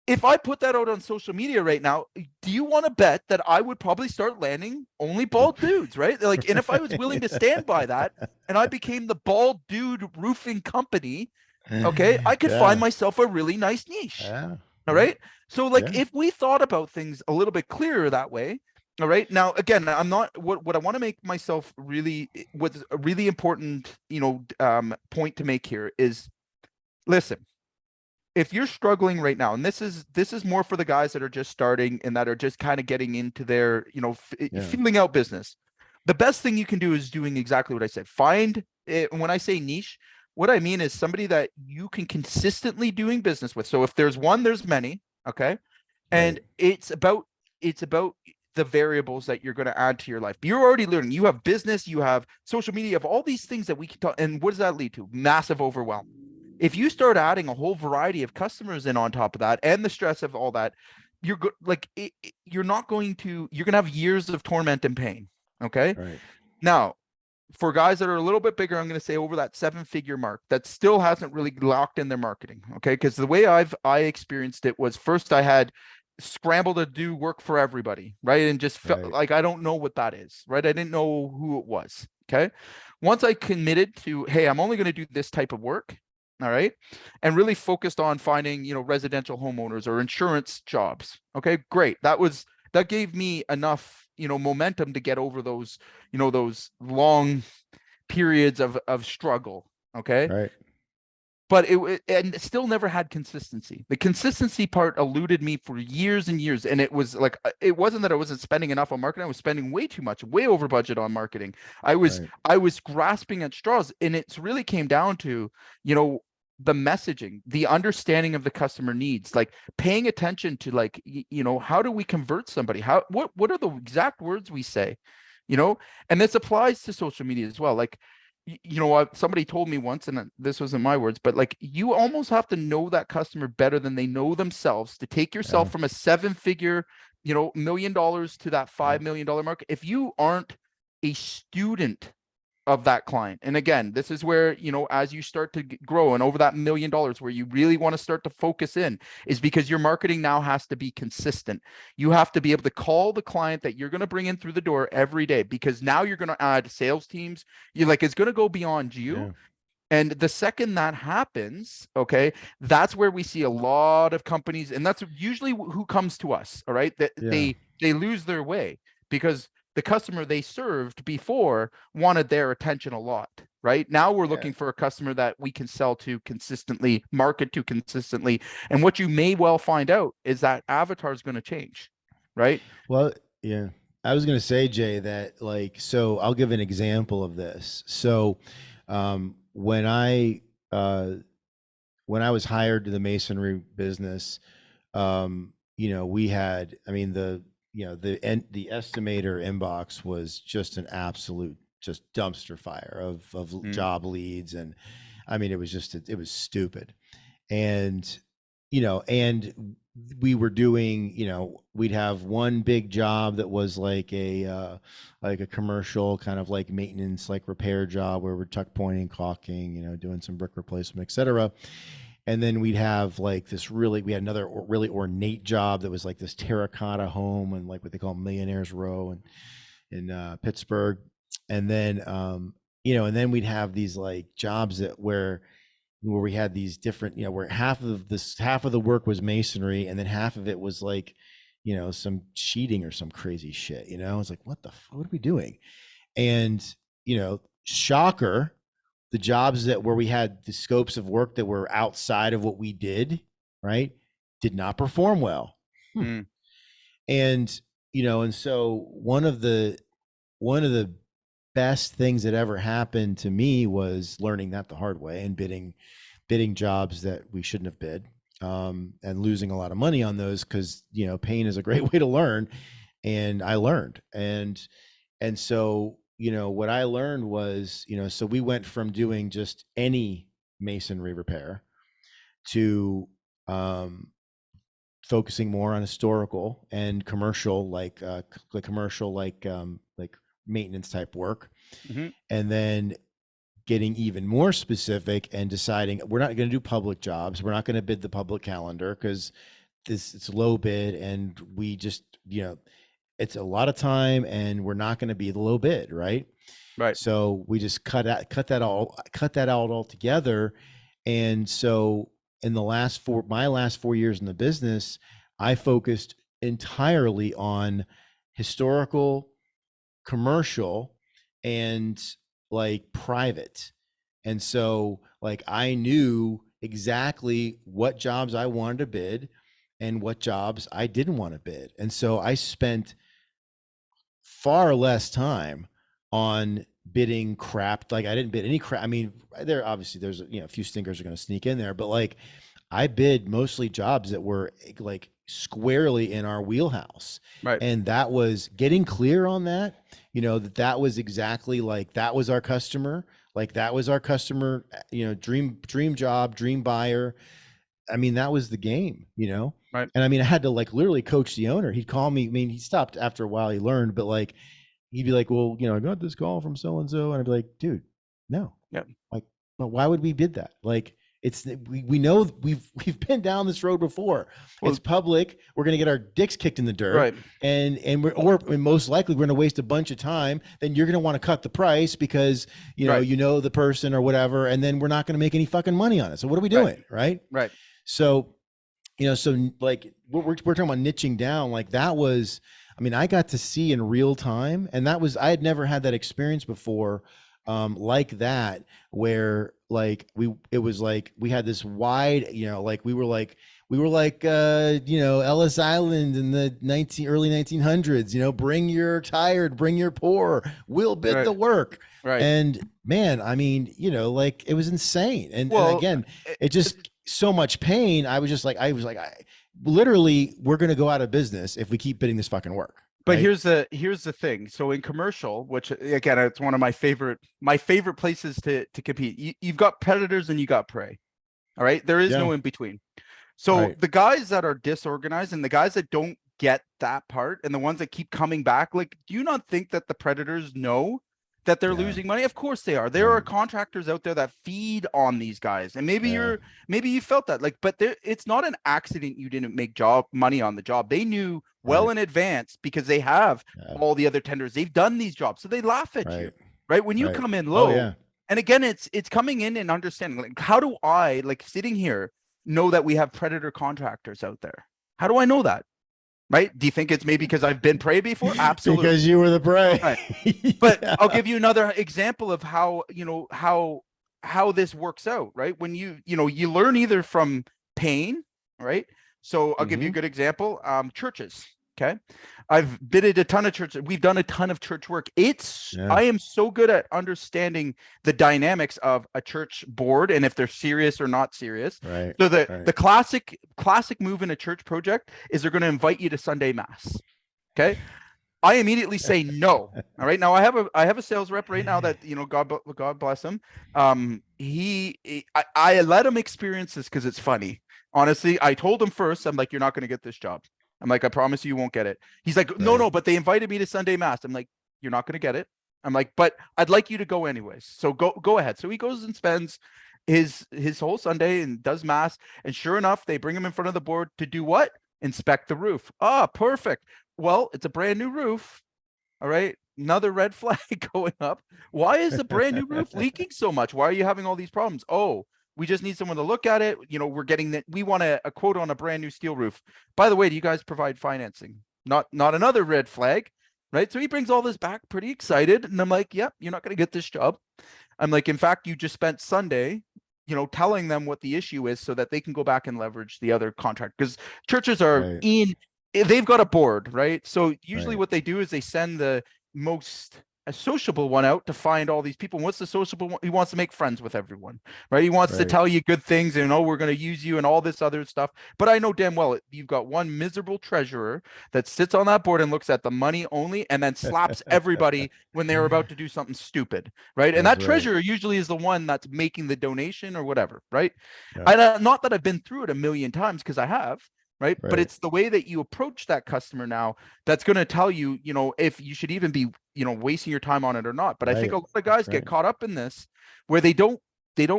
If I put that out on social media right now, do you want to bet that I would probably start landing only bald dudes, right? Like, and if I was willing to stand by that and I became the bald dude roofing company, okay, I could find myself a really nice niche. Yeah. All right. So like Yeah. if we thought about things a little bit clearer that way, all right. Now again, I'm not what I want to make myself really, what's a really important, point to make here is, listen, if you're struggling right now, and this is more for the guys that are just starting and that are just kind of getting into their, Yeah. feeling out business, the best thing you can do is doing exactly what I said. Find it. When I say niche, what I mean is somebody that you can consistently doing business with. So if there's one, there's many. Okay. And Right. it's about the variables that you're going to add to your life. You're already learning. You have business, you have social media, you have all these things that we can talk. And what does that lead to? Massive overwhelm. If you start adding a whole variety of customers in on top of that, and the stress of all that, you're you're going to have years of torment and pain. Okay. Right. Now, for guys that are a little bit bigger, I'm going to say over that 7-figure mark that still hasn't really locked in their marketing. Okay. Because the way I experienced it was, first I had scrambled to do work for everybody, right? And just felt Right. like I don't know what that is, right? I didn't know who it was. Okay. Once I committed to, hey, I'm only going to do this type of work. All right. And really focused on finding, residential homeowners or insurance jobs. Okay, great. That gave me enough, momentum to get over those, those long periods of struggle. Okay. Right. But it still never had consistency. The consistency part eluded me for years and years. And it was like, it wasn't that I wasn't spending enough on marketing. I was spending way too much, way over budget on marketing. I was grasping at straws, and it's really came down to, the messaging, the understanding of the customer needs, like paying attention to, like, how do we convert somebody? What are the exact words we say, and this applies to social media as well. Like, somebody told me once, and this wasn't my words, but like, you almost have to know that customer better than they know themselves to take yourself from a 7-figure, $1 million to that $5 million mark. If you aren't a student of that client, and again, this is where, as you start to grow and over that $1 million, where you really want to start to focus in, is because your marketing now has to be consistent. You have to be able to call the client that you're going to bring in through the door every day, because now you're going to add sales teams. It's going to go beyond you. Yeah. And the second that happens, okay, that's where we see a lot of companies, and that's usually who comes to us. All right, that they lose their way because the customer they served before wanted their attention a lot. Right now, we're looking for a customer that we can sell to consistently, market to consistently. And what you may well find out is that avatar is going to change. Right. Well, yeah. I was going to say, Jay, that so I'll give an example of this. So, when I was hired to the masonry business, we had, the estimator inbox was just an absolute just dumpster fire of job leads. And it was stupid. And you know, and we were doing, you know, we'd have one big job that was like a commercial kind of like maintenance, like repair job where we're tuck pointing, caulking, you know, doing some brick replacement, et cetera. And then we'd have like we had another really ornate job that was like this terracotta home and like what they call Millionaires Row in Pittsburgh. And then, you know, and then we'd have these like jobs where we had these different, you know, where half of the work was masonry and then half of it was like, you know, some sheeting or some crazy shit, you know. It's like, what are we doing? And, you know, shocker, the jobs where we had the scopes of work that were outside of what we did, right, did not perform well. And, you know, and so one of the best things that ever happened to me was learning that the hard way and bidding jobs that we shouldn't have bid, and losing a lot of money on those, because, you know, pain is a great way to learn. And I learned. And so, you know, what I learned was, you know, so we went from doing just any masonry repair to focusing more on historical and commercial, like maintenance type work. And then getting even more specific and deciding we're not going to do public jobs. We're not going to bid the public calendar because it's low bid, and we just, you know, it's a lot of time and we're not going to be the low bid. Right. So we just cut that out altogether. And so in my last 4 years in the business, I focused entirely on historical, commercial, and like private. And so like I knew exactly what jobs I wanted to bid and what jobs I didn't want to bid. And so I spent far less time on bidding crap. Like I didn't bid any crap. I mean, there's, you know, a few stinkers are going to sneak in there, but like I bid mostly jobs that were like squarely in our wheelhouse. Right. And that was getting clear on that, you know, that was exactly like, that was our customer. Like that was our customer, you know, dream job, dream buyer. I mean, that was the game, you know? Right. And I mean, I had to like literally coach the owner. He'd call me. I mean, he stopped after a while, he learned, but like, he'd be like, well, you know, I got this call from so-and-so. And I'd be like, dude, no. Yep. Like, but why would we bid that? Like, we know we've been down this road before. It's public. We're going to get our dicks kicked in the dirt. Right. And most likely we're going to waste a bunch of time. Then you're going to want to cut the price because, you know, you know the person or whatever. And then we're not going to make any fucking money on it. So what are we doing? Right. So, you know, so like we're talking about niching down, like that was, I mean, I got to see in real time, and I had never had that experience before, like that, where like it was like we had this wide, you know, like we were like you know, Ellis Island in the early 1900s, you know, bring your tired, bring your poor, we'll bid the work. Right. And man, I mean, you know, like it was insane. And again, it just so much pain. I was like, literally, we're going to go out of business if we keep bidding this fucking work. But right? here's the thing. So in commercial, which again, it's one of my favorite places to compete. You've got predators and you got prey. All right. There is no in between. So the guys that are disorganized and the guys that don't get that part and the ones that keep coming back, like, do you not think that the predators know that they're losing money? Of course they are. There are contractors out there that feed on these guys. And maybe you felt that, like, but it's not an accident you didn't make money on the job. They knew well in advance because they have all the other tenders. They've done these jobs. So they laugh at you, right? When you come in low. And again, it's coming in and understanding, like, how do I, like, sitting here, know that we have predator contractors out there? How do I know that? Right? Do you think it's maybe because I've been prey before? Absolutely. Because you were the prey. Right. But I'll give you another example of how, you know, how this works out, right? When you learn either from pain, right? So I'll give you a good example. Churches. Okay. I've bidded a ton of churches. We've done a ton of church work. I am so good at understanding the dynamics of a church board and if they're serious or not serious. Right. So the classic move in a church project is they're going to invite you to Sunday mass. Okay. I immediately say no. All right. Now I have a sales rep right now that, you know, God bless him. I let him experience this because it's funny. Honestly, I told him first, I'm like, you're not going to get this job. I'm like, I promise you won't get it. He's like, no, Right. no, but they invited me to Sunday mass. I'm like, you're not going to get it. I'm like, but I'd like you to go anyways. So go ahead. So he goes and spends his whole Sunday and does mass. And sure enough, they bring him in front of the board to do what? Inspect the roof. Ah, perfect. Well, it's a brand new roof. All right. Another red flag going up. Why is the brand new roof leaking so much? Why are you having all these problems? Oh, we just need someone to look at it. You know, we're getting that. We want a quote on a brand new steel roof. By the way, do you guys provide financing? Not another red flag, right? So he brings all this back pretty excited. And I'm like, yep, you're not going to get this job. I'm like, in fact, you just spent Sunday, you know, telling them what the issue is so that they can go back and leverage the other contract, because churches are Right. they've got a board, right? So usually Right. what they do is they send the most sociable one out to find all these people. And what's the sociable one? He wants to make friends with everyone, right? He wants to Right. tell you good things and, oh, we're going to use you and all this other stuff. But I know damn well you've got one miserable treasurer that sits on that board and looks at the money only and then slaps everybody when they're about to do something stupid, right? And That's that right. treasurer usually is the one that's making the donation or whatever, right? Yeah. And not that I've been through it a million times, because I have, right? But Right. it's the way that you approach that customer now that's going to tell you, you know, if you should even be, you know, wasting your time on it or not. But I think Right. a lot of guys That's get right. caught up in this where they don't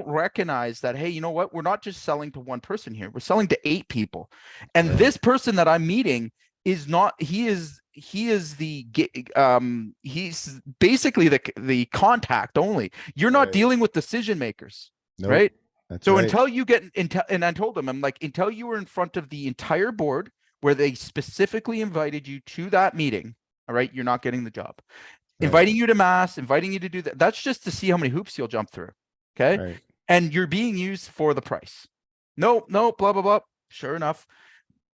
recognize that, hey, you know what? We're not just selling to one person here. We're selling to 8 people. And Right. this person that I'm meeting is not, he's basically the contact only. You're not Right. dealing with decision makers, Nope. right? That's So right. until you get and I told him, I'm like, until you were in front of the entire board where they specifically invited you to that meeting, all right, you're not getting the job. Right. Inviting you to mass, inviting you to do that, that's just to see how many hoops you'll jump through. Okay. Right. And you're being used for the price. No, blah, blah, blah. Sure enough.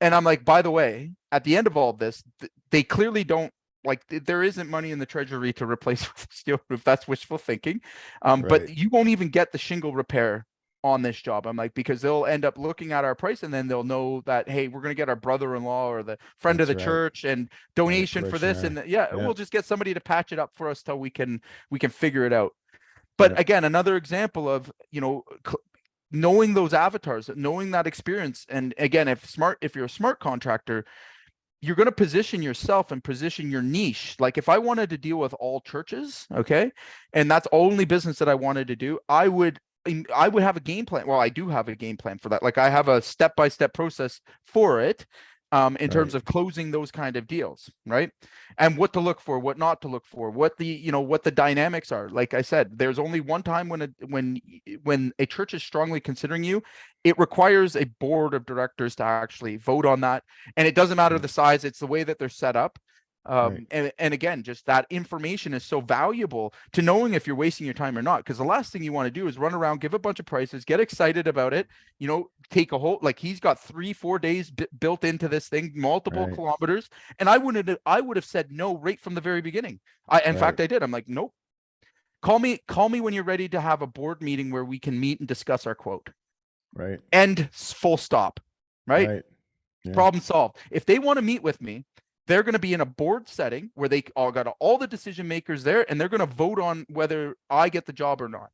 And I'm like, by the way, at the end of all of this, they clearly don't, like, there isn't money in the treasury to replace with a steel roof. That's wishful thinking. But Right. you won't even get the shingle repair on this job. I'm like, because they'll end up looking at our price and then they'll know that, hey, we're going to get our brother-in-law or the friend of That's the right. church and donation for this. parishioner. And yeah, Yeah. we'll just get somebody to patch it up for us till we can figure it out. But Yeah. again, another example of, you know, knowing those avatars, knowing that experience. And again, if you're a smart contractor, you're going to position yourself and position your niche. Like if I wanted to deal with all churches, okay, and that's only business that I wanted to do, I would have a game plan. Well, I do have a game plan for that. Like I have a step-by-step process for it. In terms Right. of closing those kind of deals, right? And what to look for, what not to look for, what the dynamics are. Like I said, there's only one time when a church is strongly considering you, it requires a board of directors to actually vote on that. And it doesn't matter Right. the size, it's the way that they're set up. Right. And again, just that information is so valuable to knowing if you're wasting your time or not. Because the last thing you want to do is run around, give a bunch of prices, get excited about it, you know, take a whole, like he's got 3-4 days built into this thing, multiple Right. kilometers. And I would have said no right from the very beginning. In fact, I did. I'm like, nope. Call me when you're ready to have a board meeting where we can meet and discuss our quote. Right. End, full stop. Right? Right. Yeah. Problem solved. If they want to meet with me, they're going to be in a board setting where they all got all the decision makers there, and they're going to vote on whether I get the job or not.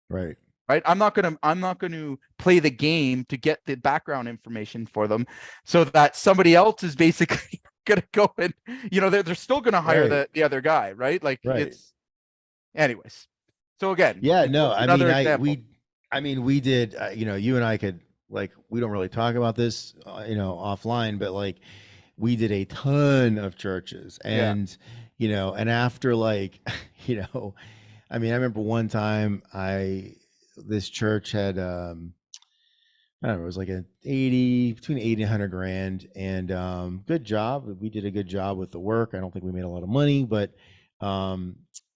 Right. Right? I'm not going to play the game to get the background information for them, so that somebody else is basically going to go and, you know, they're still going to hire Right. the other guy, right? Like Right. it's, anyways. So again, Yeah. No. I another mean, example. we did. You know, you and I could, like, we don't really talk about this, you know, offline, but like, we did a ton of churches, Yeah. and you know, and after, like, you know, I mean, I remember one time this church had I don't know, it was like between 80 and 100 grand, and good job. We did a good job with the work. I don't think we made a lot of money, but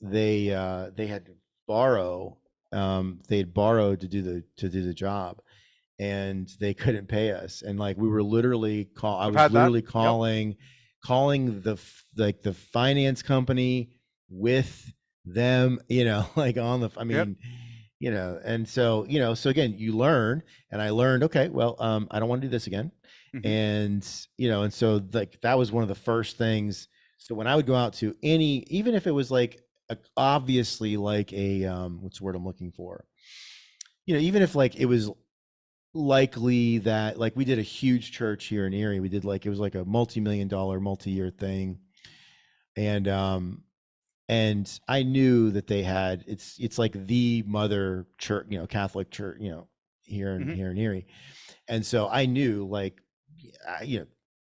they had to borrow. They had borrowed to do the job, and they couldn't pay us. And like we were literally I I've was had that. literally Yep. calling the finance company with them, you know, like on the, I mean, you know, and so, you know, so again, you learn, and I learned, okay, well, I don't want to do this again. Mhm. And, you know, and so like, that was one of the first things. So when I would go out to even if it was like, obviously like what's the word I'm looking for? You know, even if like it was likely that, like, we did a huge church here in Erie. We did like, it was like a multi-million-dollar multi-year thing. And I knew that they had, it's like the mother church, Catholic church, here in Mhm. here in Erie. And so I knew, like,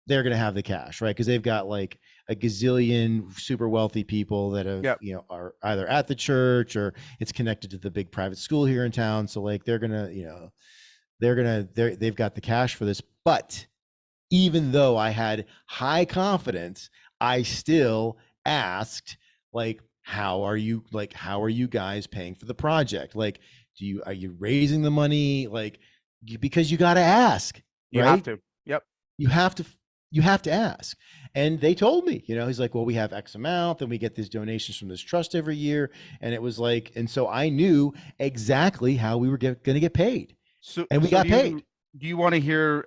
they're going to have the cash, right? Because they've got like a gazillion super wealthy people that have, Yep. are either at the church or it's connected to the big private school here in town. So like they've got the cash for this. But even though I had high confidence, I still asked, like, how are you guys paying for the project? Like, are you raising the money? Like, because you got to ask, You right? have to. Yep. You have to ask. And they told me, he's like, well, we have X amount, and we get these donations from this trust every year. And it was like, and so I knew exactly how we were going to get paid. So And we got paid. Do you want to hear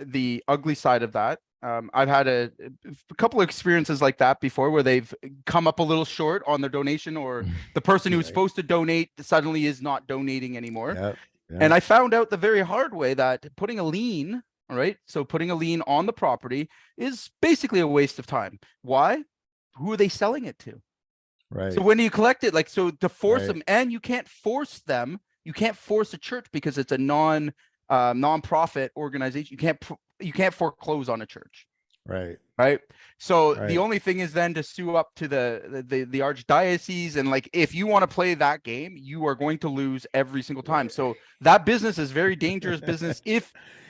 the ugly side of that? I've had a couple of experiences like that before, where they've come up a little short on their donation, or the person who's Right. supposed to donate suddenly is not donating anymore. Yep. And I found out the very hard way that putting a lien, all right, so putting a lien on the property is basically a waste of time. Why? Who are they selling it to? Right. So when you collect it, like, so to force Right. them, and you can't force them, you can't force a church because it's a non-profit organization. You can't foreclose on a church, Right. right? So Right. the only thing is then to sue up to the archdiocese, and like, if you want to play that game, you are going to lose every single time. So that business is very dangerous business.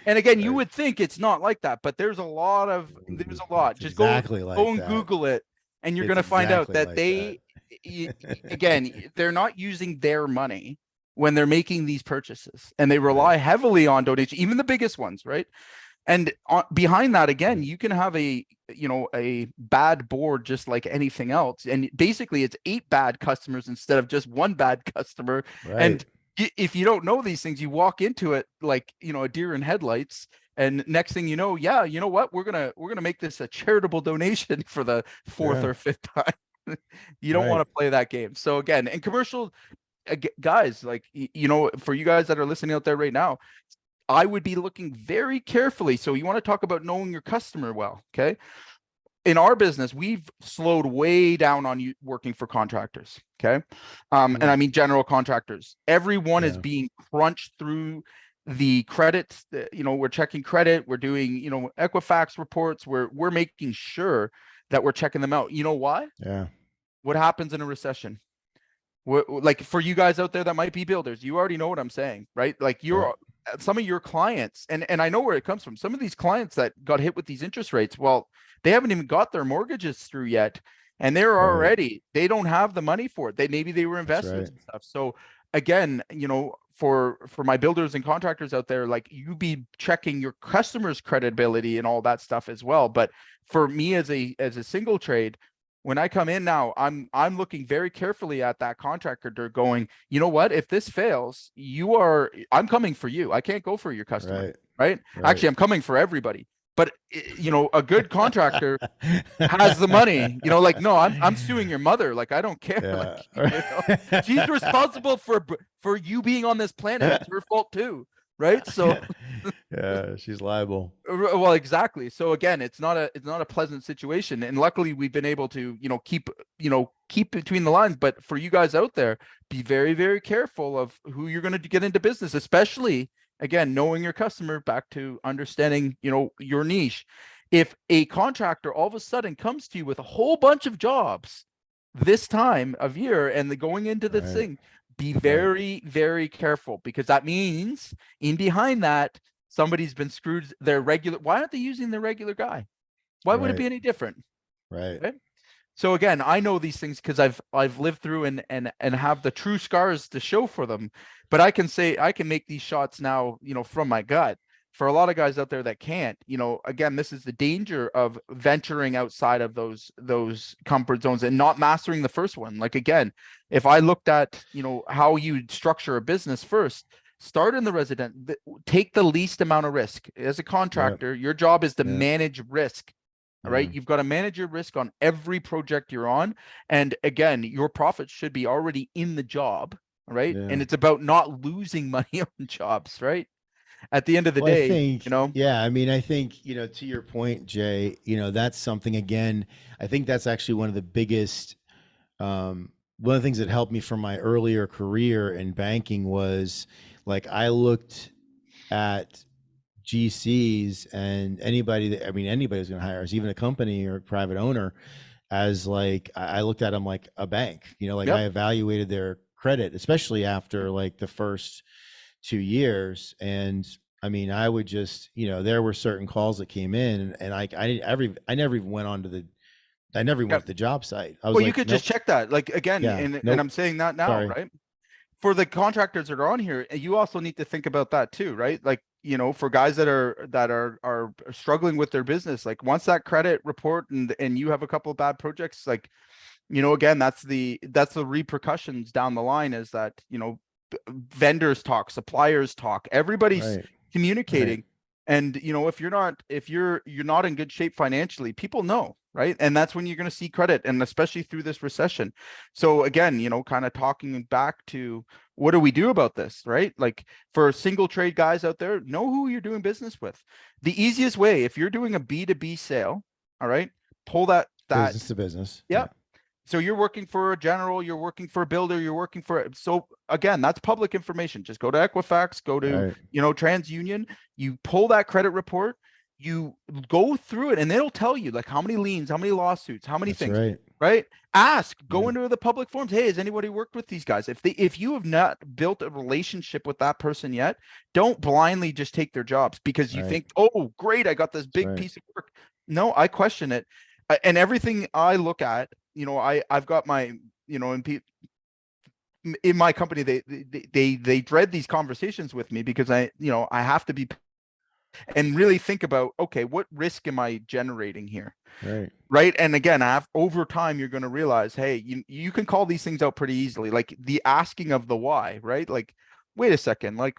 And again, you Right. would think it's not like that, but there's a lot. It's Just exactly like go and that. Google it, and you're It's going to find out exactly that like again, they're not using their money when they're making these purchases, and they rely heavily on donation, even the biggest ones, right? And behind that, again, you can have a bad board, just like anything else. And basically it's 8 bad customers instead of just 1 bad customer. Right. And if you don't know these things, you walk into it like, a deer in headlights. And next thing you know, you know what? We're gonna make this a charitable donation for the 4th Yeah. or 5th time. You don't Right. want to play that game. So again, in commercial, guys, like, for you guys that are listening out there right now, I would be looking very carefully. So you want to talk about knowing your customer well, okay? In our business, we've slowed way down on you working for contractors, okay? And I mean general contractors. Everyone is Yeah. being crunched through the credits. We're checking credit. We're doing, Equifax reports. We're making sure that we're checking them out. You know why? Yeah. What happens in a recession? Like, for you guys out there that might be builders, you already know what I'm saying, right? Like, some of your clients, and I know where it comes from. Some of these clients that got hit with these interest rates, well, they haven't even got their mortgages through yet, and they're already, they don't have the money for it. Maybe they were investments and stuff. So again, for my builders and contractors out there, like, you be checking your customers' credibility and all that stuff as well. But for me, as a single trade, when I come in now, I'm looking very carefully at that contractor. They're going, you know what? If this fails, I'm coming for you. I can't go for your customer, right? Actually, I'm coming for everybody. But a good contractor has the money. Like, no, I'm suing your mother. Like, I don't care. Yeah. Like, she's responsible for you being on this planet. It's her fault too, right? So yeah, she's liable. well, exactly. So again, it's not a pleasant situation, and luckily we've been able to keep between the lines. But for you guys out there, be very, very careful of who you're going to get into business, especially, again, knowing your customer, back to understanding your niche. If a contractor all of a sudden comes to you with a whole bunch of jobs this time of year, and they're going into this thing, be very, very careful, because that means in behind that, somebody's been screwed their regular. Why aren't they using the regular guy? Why would it be any different? Right. Okay? So again, I know these things because I've lived through and have the true scars to show for them. But I can say I can make these shots now, from my gut. For a lot of guys out there that can't, again, this is the danger of venturing outside of those comfort zones and not mastering the first one. Like, again, if I looked at, how you structure a business first, start in the resident, take the least amount of risk. As a contractor, your job is to manage risk. All right. You've got to manage your risk on every project you're on. And again, your profits should be already in the job. All right. And it's about not losing money on jobs. Right. at the end of the Well, I day, think, you know, yeah, I mean, I think, to your point, Jay, that's something, again, I think that's actually one of the biggest, one of the things that helped me from my earlier career in banking was like, I looked at GCs and anybody that, I mean, anybody who's going to hire us, even a company or a private owner, as like, I looked at them like a bank, like yep. I evaluated their credit, especially after like the first 2 years. And I mean, I would just, there were certain calls that came in, and I never even went on to I never even Yep. went to the job site. I was Well, you like, could nope, just check that. Like again, yeah, and nope, I'm saying that now, sorry. right? For the contractors that are on here, you also need to think about that too, right? Like, for guys that are struggling with their business, like once that credit report and you have a couple of bad projects, like, again, that's the repercussions down the line, is that, vendors talk, suppliers talk, everybody's Right, communicating. right, And if you're not in good shape financially, people know, right? And that's when you're going to see credit, and especially through this recession. So again, kind of talking back to, what do we do about this, right? Like, for single trade guys out there, know who you're doing business with. The easiest way, if you're doing a B2B sale, all right, pull that business to business. yeah. So you're working for a general, you're working for a builder, you're working for, so again, that's public information. Just go to Equifax, go to, Right, TransUnion, you pull that credit report, you go through it, and it'll tell you like how many liens, how many lawsuits, how many that's things, right. right? Ask, go Yeah. into the public forums. Hey, has anybody worked with these guys? If you have not built a relationship with that person yet, don't blindly just take their jobs because you Right. think, oh, great, I got this big right. piece of work. No, I question it. And everything I look at, I've got my, in my company, they dread these conversations with me because I have to be and really think about, okay, what risk am I generating here? Right. Right. And again, over time, you're going to realize, hey, you can call these things out pretty easily. Like the asking of the why, right? Like, wait a second, like,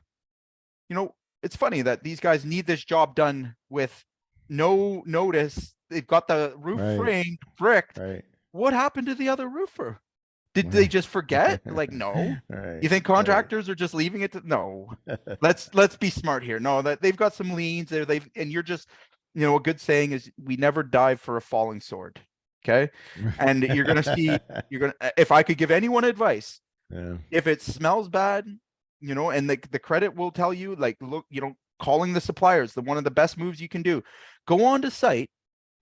it's funny that these guys need this job done with no notice. They've got the roof Right. framed, bricked. Right. What happened to the other roofer? Did they just forget? Like, no. Right. You think contractors are just leaving it to, no. Let's be smart here. No, that they've got some liens there. And you're just, a good saying is, we never dive for a falling sword. Okay. And you're going to see, if I could give anyone advice, Yeah. if it smells bad, and the credit will tell you, like, look, calling the suppliers, one of the best moves you can do, go on to site.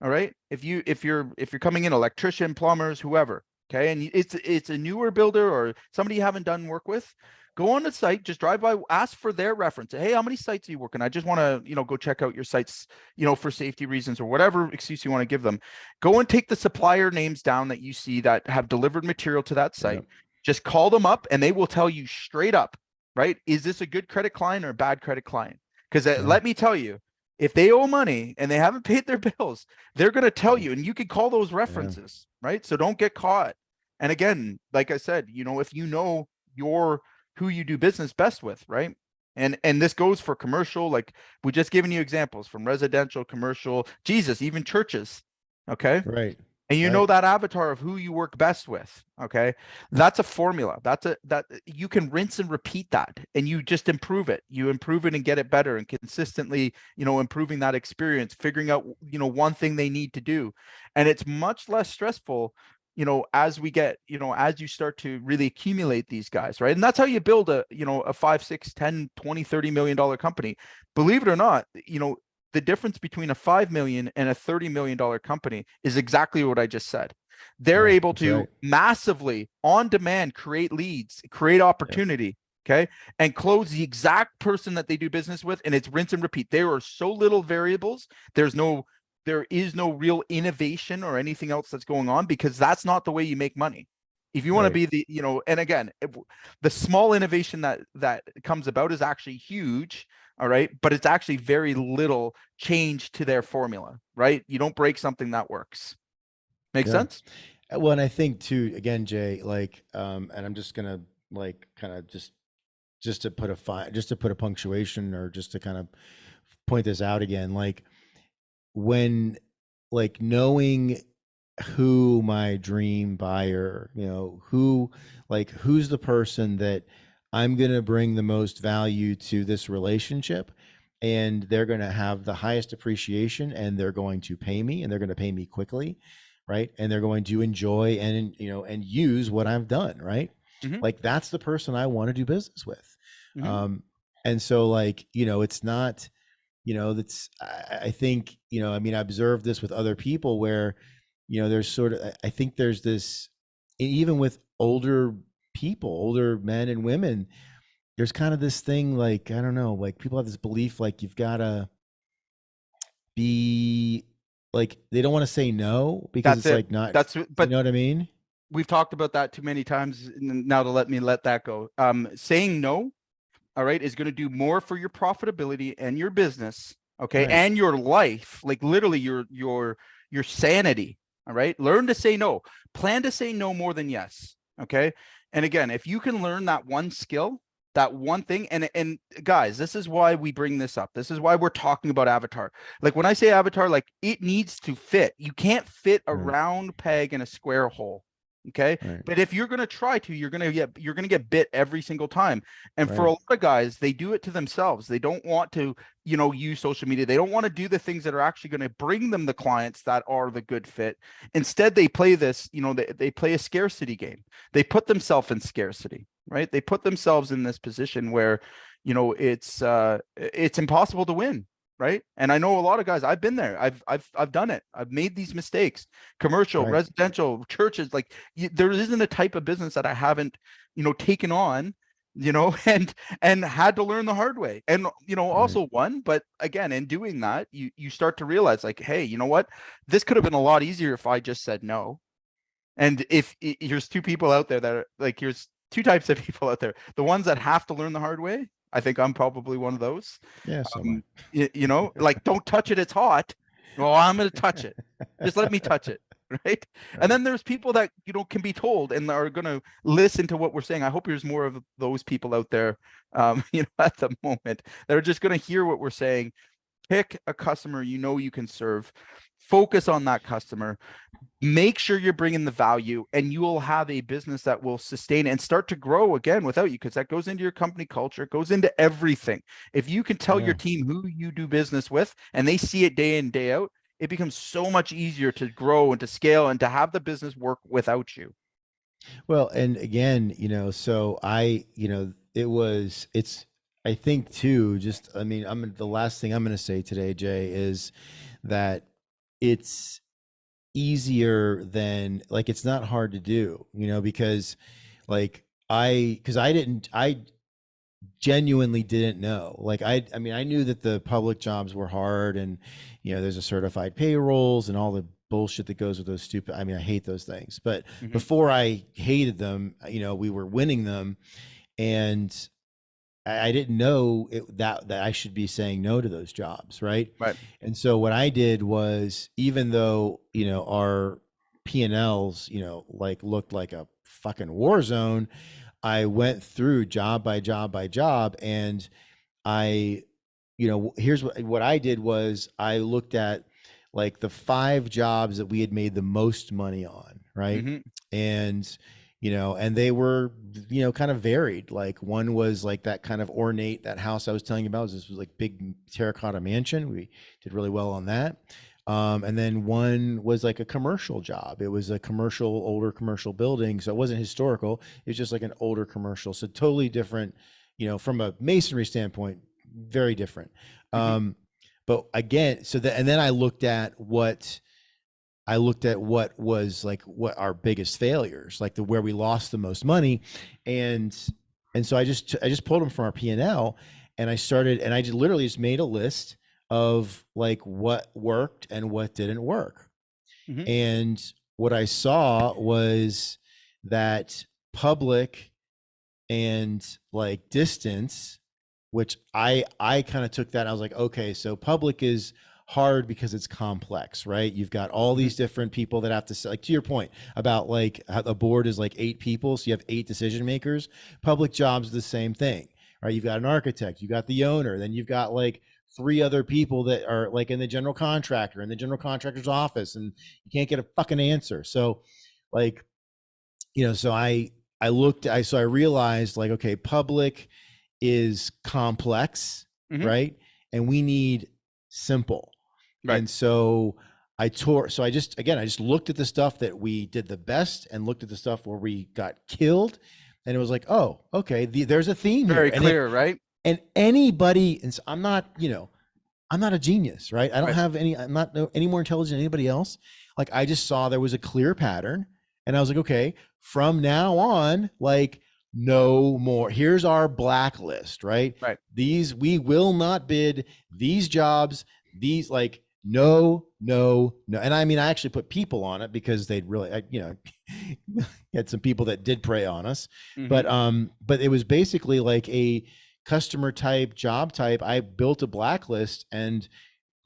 All right. If you're coming in, electrician, plumbers, whoever, okay, and it's a newer builder or somebody you haven't done work with, go on the site, just drive by, ask for their reference. Hey, how many sites are you working? I just want to, go check out your sites, for safety reasons or whatever excuse you want to give them. Go and take the supplier names down that you see that have delivered material to that site. Yep. Just call them up and they will tell you straight up, right? Is this a good credit client or a bad credit client? Because let me tell you, if they owe money and they haven't paid their bills, they're going to tell you, and you can call those references, right? So don't get caught. And again, like I said, if you know who you do business best with, right? And this goes for commercial, like we just given you examples from residential, commercial, Jesus, even churches. Okay. Right. And you Right. know that avatar of who you work best with. Okay. That's a formula. That you can rinse and repeat that, and you just improve it. You improve it and get it better, and consistently, improving that experience, figuring out, one thing they need to do. And it's much less stressful, as we get, as you start to really accumulate these guys, right? And that's how you build a 5, 6, 10, 20, $30 million company. Believe it or not, the difference between a 5 million and a $30 million company is exactly what I just said. They're Yeah, able that's to right. massively on demand create leads, create opportunity, okay, and close the exact person that they do business with, and it's rinse and repeat. There are so little variables. There is no real innovation or anything else that's going on, because that's not the way you make money. If you want to Right. be and again, the small innovation that comes about is actually huge. All right. But it's actually very little change to their formula, right? You don't break something that works. Make Yeah. sense? Well, and I think too, again, Jay, like, and I'm just gonna like kind of just to put a punctuation, or just to kind of point this out again, like when, like, knowing who my dream buyer, who's the person that I'm going to bring the most value to this relationship, and they're going to have the highest appreciation, and they're going to pay me, and they're going to pay me quickly, right? And they're going to enjoy and, you know, and use what I've done, right? Mhm. Like that's the person I want to do business with. Mhm. And so like, you know, it's not, you know, that's, I think, you know, I mean, I observed this with other people where, you know, there's sort of, I think there's this, even with older people, older men and women, there's kind of this thing, like, I don't know, like people have this belief, like you've got to be like, they don't want to say no because That's it's it. like not, That's you but know what I mean? we've talked about that too many times now to let that go. Saying no, all right, is going to do more for your profitability and your business, okay, Right. and your life, like literally your sanity. All right, learn to say no. Plan to say no more than yes. Okay, and again, if you can learn that one skill, that one thing, and guys, this is why we bring this up. This is why we're talking about Avatar. Like when I say Avatar, like it needs to fit. You can't fit a Right. round peg in a square hole. Okay, Right. but if you're gonna try to, you're gonna get bit every single time. And for a Right. lot of guys, they do it to themselves. They don't want to, you know, use social media. They don't want to do the things that are actually going to bring them the clients that are the good fit. Instead, they play this, you know, they play a scarcity game. They put themselves in scarcity, right? They put themselves in this position where, you know, it's impossible to win. Right. And I know a lot of guys, I've been there. I've done it. I've made these mistakes, commercial, Right. residential, churches. Like there isn't a type of business that I haven't, you know, taken on, you know, and had to learn the hard way, and you know, Right. also won. But again, in doing that, you start to realize, like, hey, you know what, this could have been a lot easier if I just said no. And if here's two people out there that are like, here's two types of people out there: the ones that have to learn the hard way. I think I'm probably one of those. Yeah. So am You know, like, don't touch it, it's hot. Well, I'm going to touch it. Just let me touch it. Right. And then there's people that, you know, can be told and are going to listen to what we're saying. I hope there's more of those people out there, you know, at the moment that are just going to hear what we're saying. Pick a customer you know you can serve, focus on that customer, make sure you're bringing the value, and you will have a business that will sustain and start to grow again without you, because that goes into your company culture. It goes into everything. If you can tell Yeah. your team who you do business with and they see it day in, day out, it becomes so much easier to grow and to scale and to have the business work without you. Well, and again, you know, so I, you know, it's, I think too, just, I mean, the last thing I'm going to say today, Jay, is that it's easier than, like, it's not hard to do, you know, because like I genuinely didn't know. Like I mean, I knew that the public jobs were hard, and you know, there's a certified payrolls and all the bullshit that goes with those stupid, I mean, I hate those things. But Mhm. before I hated them, you know, we were winning them, and I didn't know that I should be saying no to those jobs, right? Right. And so what I did was, even though, you know, our P&Ls, you know, like looked like a fucking war zone, I went through job by job by job, and I, you know, here's what I did was, I looked at like the 5 jobs that we had made the most money on, right? Mhm. And you know, and they were, you know, kind of varied. Like one was like that kind of ornate, that house I was telling you about, this was like big terracotta mansion. We did really well on that. And then one was like a commercial job. It was a commercial, older commercial building. So it wasn't historical. It was just like an older commercial. So totally different, you know, from a masonry standpoint, very different. Mhm. But again, so that, and then I looked at what was like, what our biggest failures, like where we lost the most money. And so I just pulled them from our P&L, and I started, and I just literally just made a list of like what worked and what didn't work. Mhm. And what I saw was that public and like distance, which I kind of took that, and I was like, okay, so public is hard because it's complex, right? You've got all these different people that have to, like, to your point about like how the board is like 8 people, so you have 8 decision makers. Public jobs are the same thing, right? You've got an architect, you got the owner, then you've got like 3 other people that are like in the general contractor, in the general contractor's office, and you can't get a fucking answer. So like, you know, so I realized, like, okay, public is complex, Mhm. right? and we need simple. Right. And so I just looked at the stuff that we did the best and looked at the stuff where we got killed. And it was like, oh, okay, there's a theme Very here. clear, right? And anybody, and so I'm not a genius, right? I don't Right. have I'm not any more intelligent than anybody else. Like, I just saw there was a clear pattern, and I was like, okay, from now on, like, no more. Here's our blacklist, right? Right. We will not bid these jobs, these, like, no. And I mean, I actually put people on it because they'd really, had some people that did prey on us, Mhm. but it was basically like a customer type, job type. I built a blacklist, and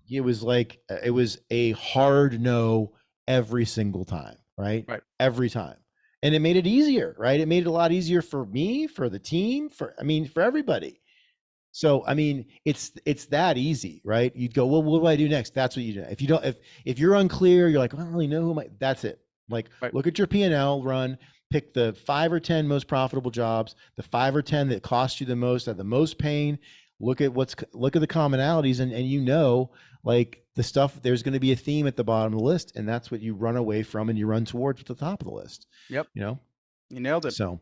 it was like, it was a hard no every single time, right? Right. Every time. And it made it easier, right? It made it a lot easier for me, for the team, for everybody. So, I mean, it's that easy, right? You'd go, well, what do I do next? That's what you do. If you don't, if you're unclear, you're like, I don't really know that's it. Like, Right. look at your P&L run, pick the 5 or 10 most profitable jobs, the 5 or 10 that cost you the most, have the most pain. Look at the commonalities, and like, the stuff, there's going to be a theme at the bottom of the list, and that's what you run away from and you run towards at the top of the list. Yep. You nailed it. So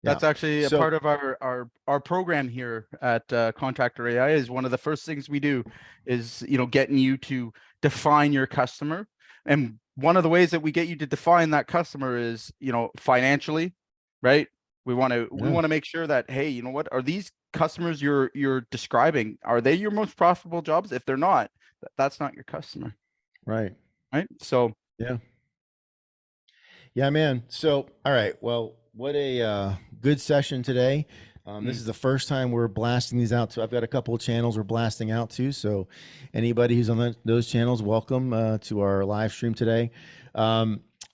That's yeah. actually a So- part of our program here at Contractor AI. Is one of the first things we do is, getting you to define your customer. And one of the ways that we get you to define that customer is, financially, right? We want to make sure that, hey, you know what, are these customers you're describing, are they your most profitable jobs? If they're not, that's not your customer. Right. Right. So Yeah, man. So, all right. Well, what a good session today. This is the first time we're blasting these out. So I've got a couple of channels we're blasting out to. So anybody who's on those channels, welcome to our live stream today.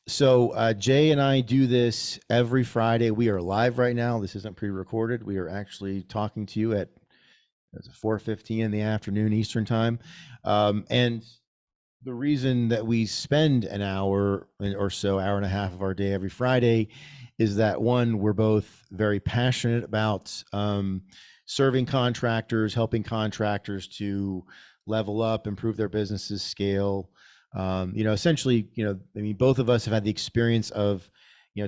So Jay and I do this every Friday. We are live right now. This isn't pre-recorded. We are actually talking to you at 4:15 in the afternoon Eastern time. And the reason that we spend an hour or so, hour and a half of our day every Friday, is that, one, we're both very passionate about serving contractors, helping contractors to level up, improve their businesses, scale. Essentially, I mean, both of us have had the experience of,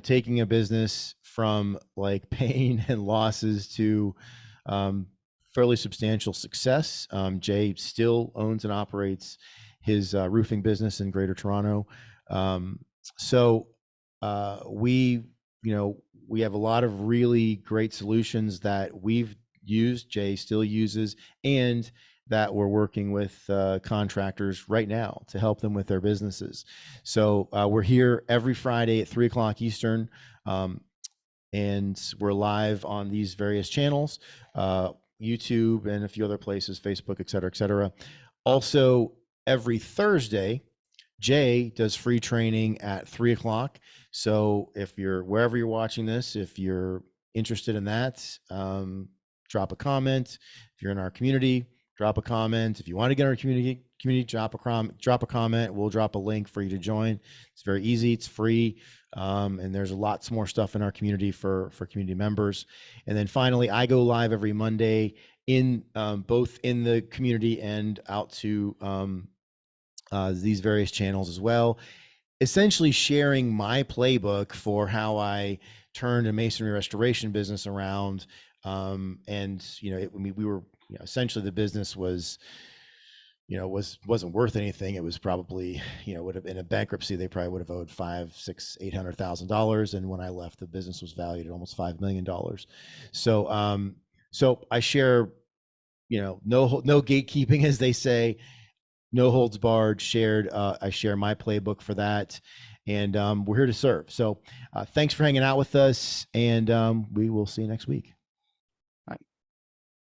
taking a business from like pain and losses to fairly substantial success. Jay still owns and operates his roofing business in Greater Toronto. So we have a lot of really great solutions that we've used, Jay still uses, and that we're working with contractors right now to help them with their businesses. So we're here every Friday at 3:00 Eastern, and we're live on these various channels, YouTube and a few other places, Facebook, et cetera, et cetera. Also, every Thursday, Jay does free training at 3:00. So if you're wherever you're watching this, if you're interested in that, drop a comment. If you're in our community, drop a comment. If you want to get in our community, drop a comment. We'll drop a link for you to join. It's very easy. It's free. And there's lots more stuff in our community for community members. And then finally, I go live every Monday in both in the community and out to these various channels as well, essentially sharing my playbook for how I turned a masonry restoration business around. And we were, essentially the business was, wasn't worth anything. It was probably, would have been a bankruptcy. They probably would have owed $500,000, $600,000. And when I left, the business was valued at almost $5 million. So, so I share, no gatekeeping, as they say, no holds barred, shared. I share my playbook for that, and we're here to serve. So thanks for hanging out with us, and we will see you next week.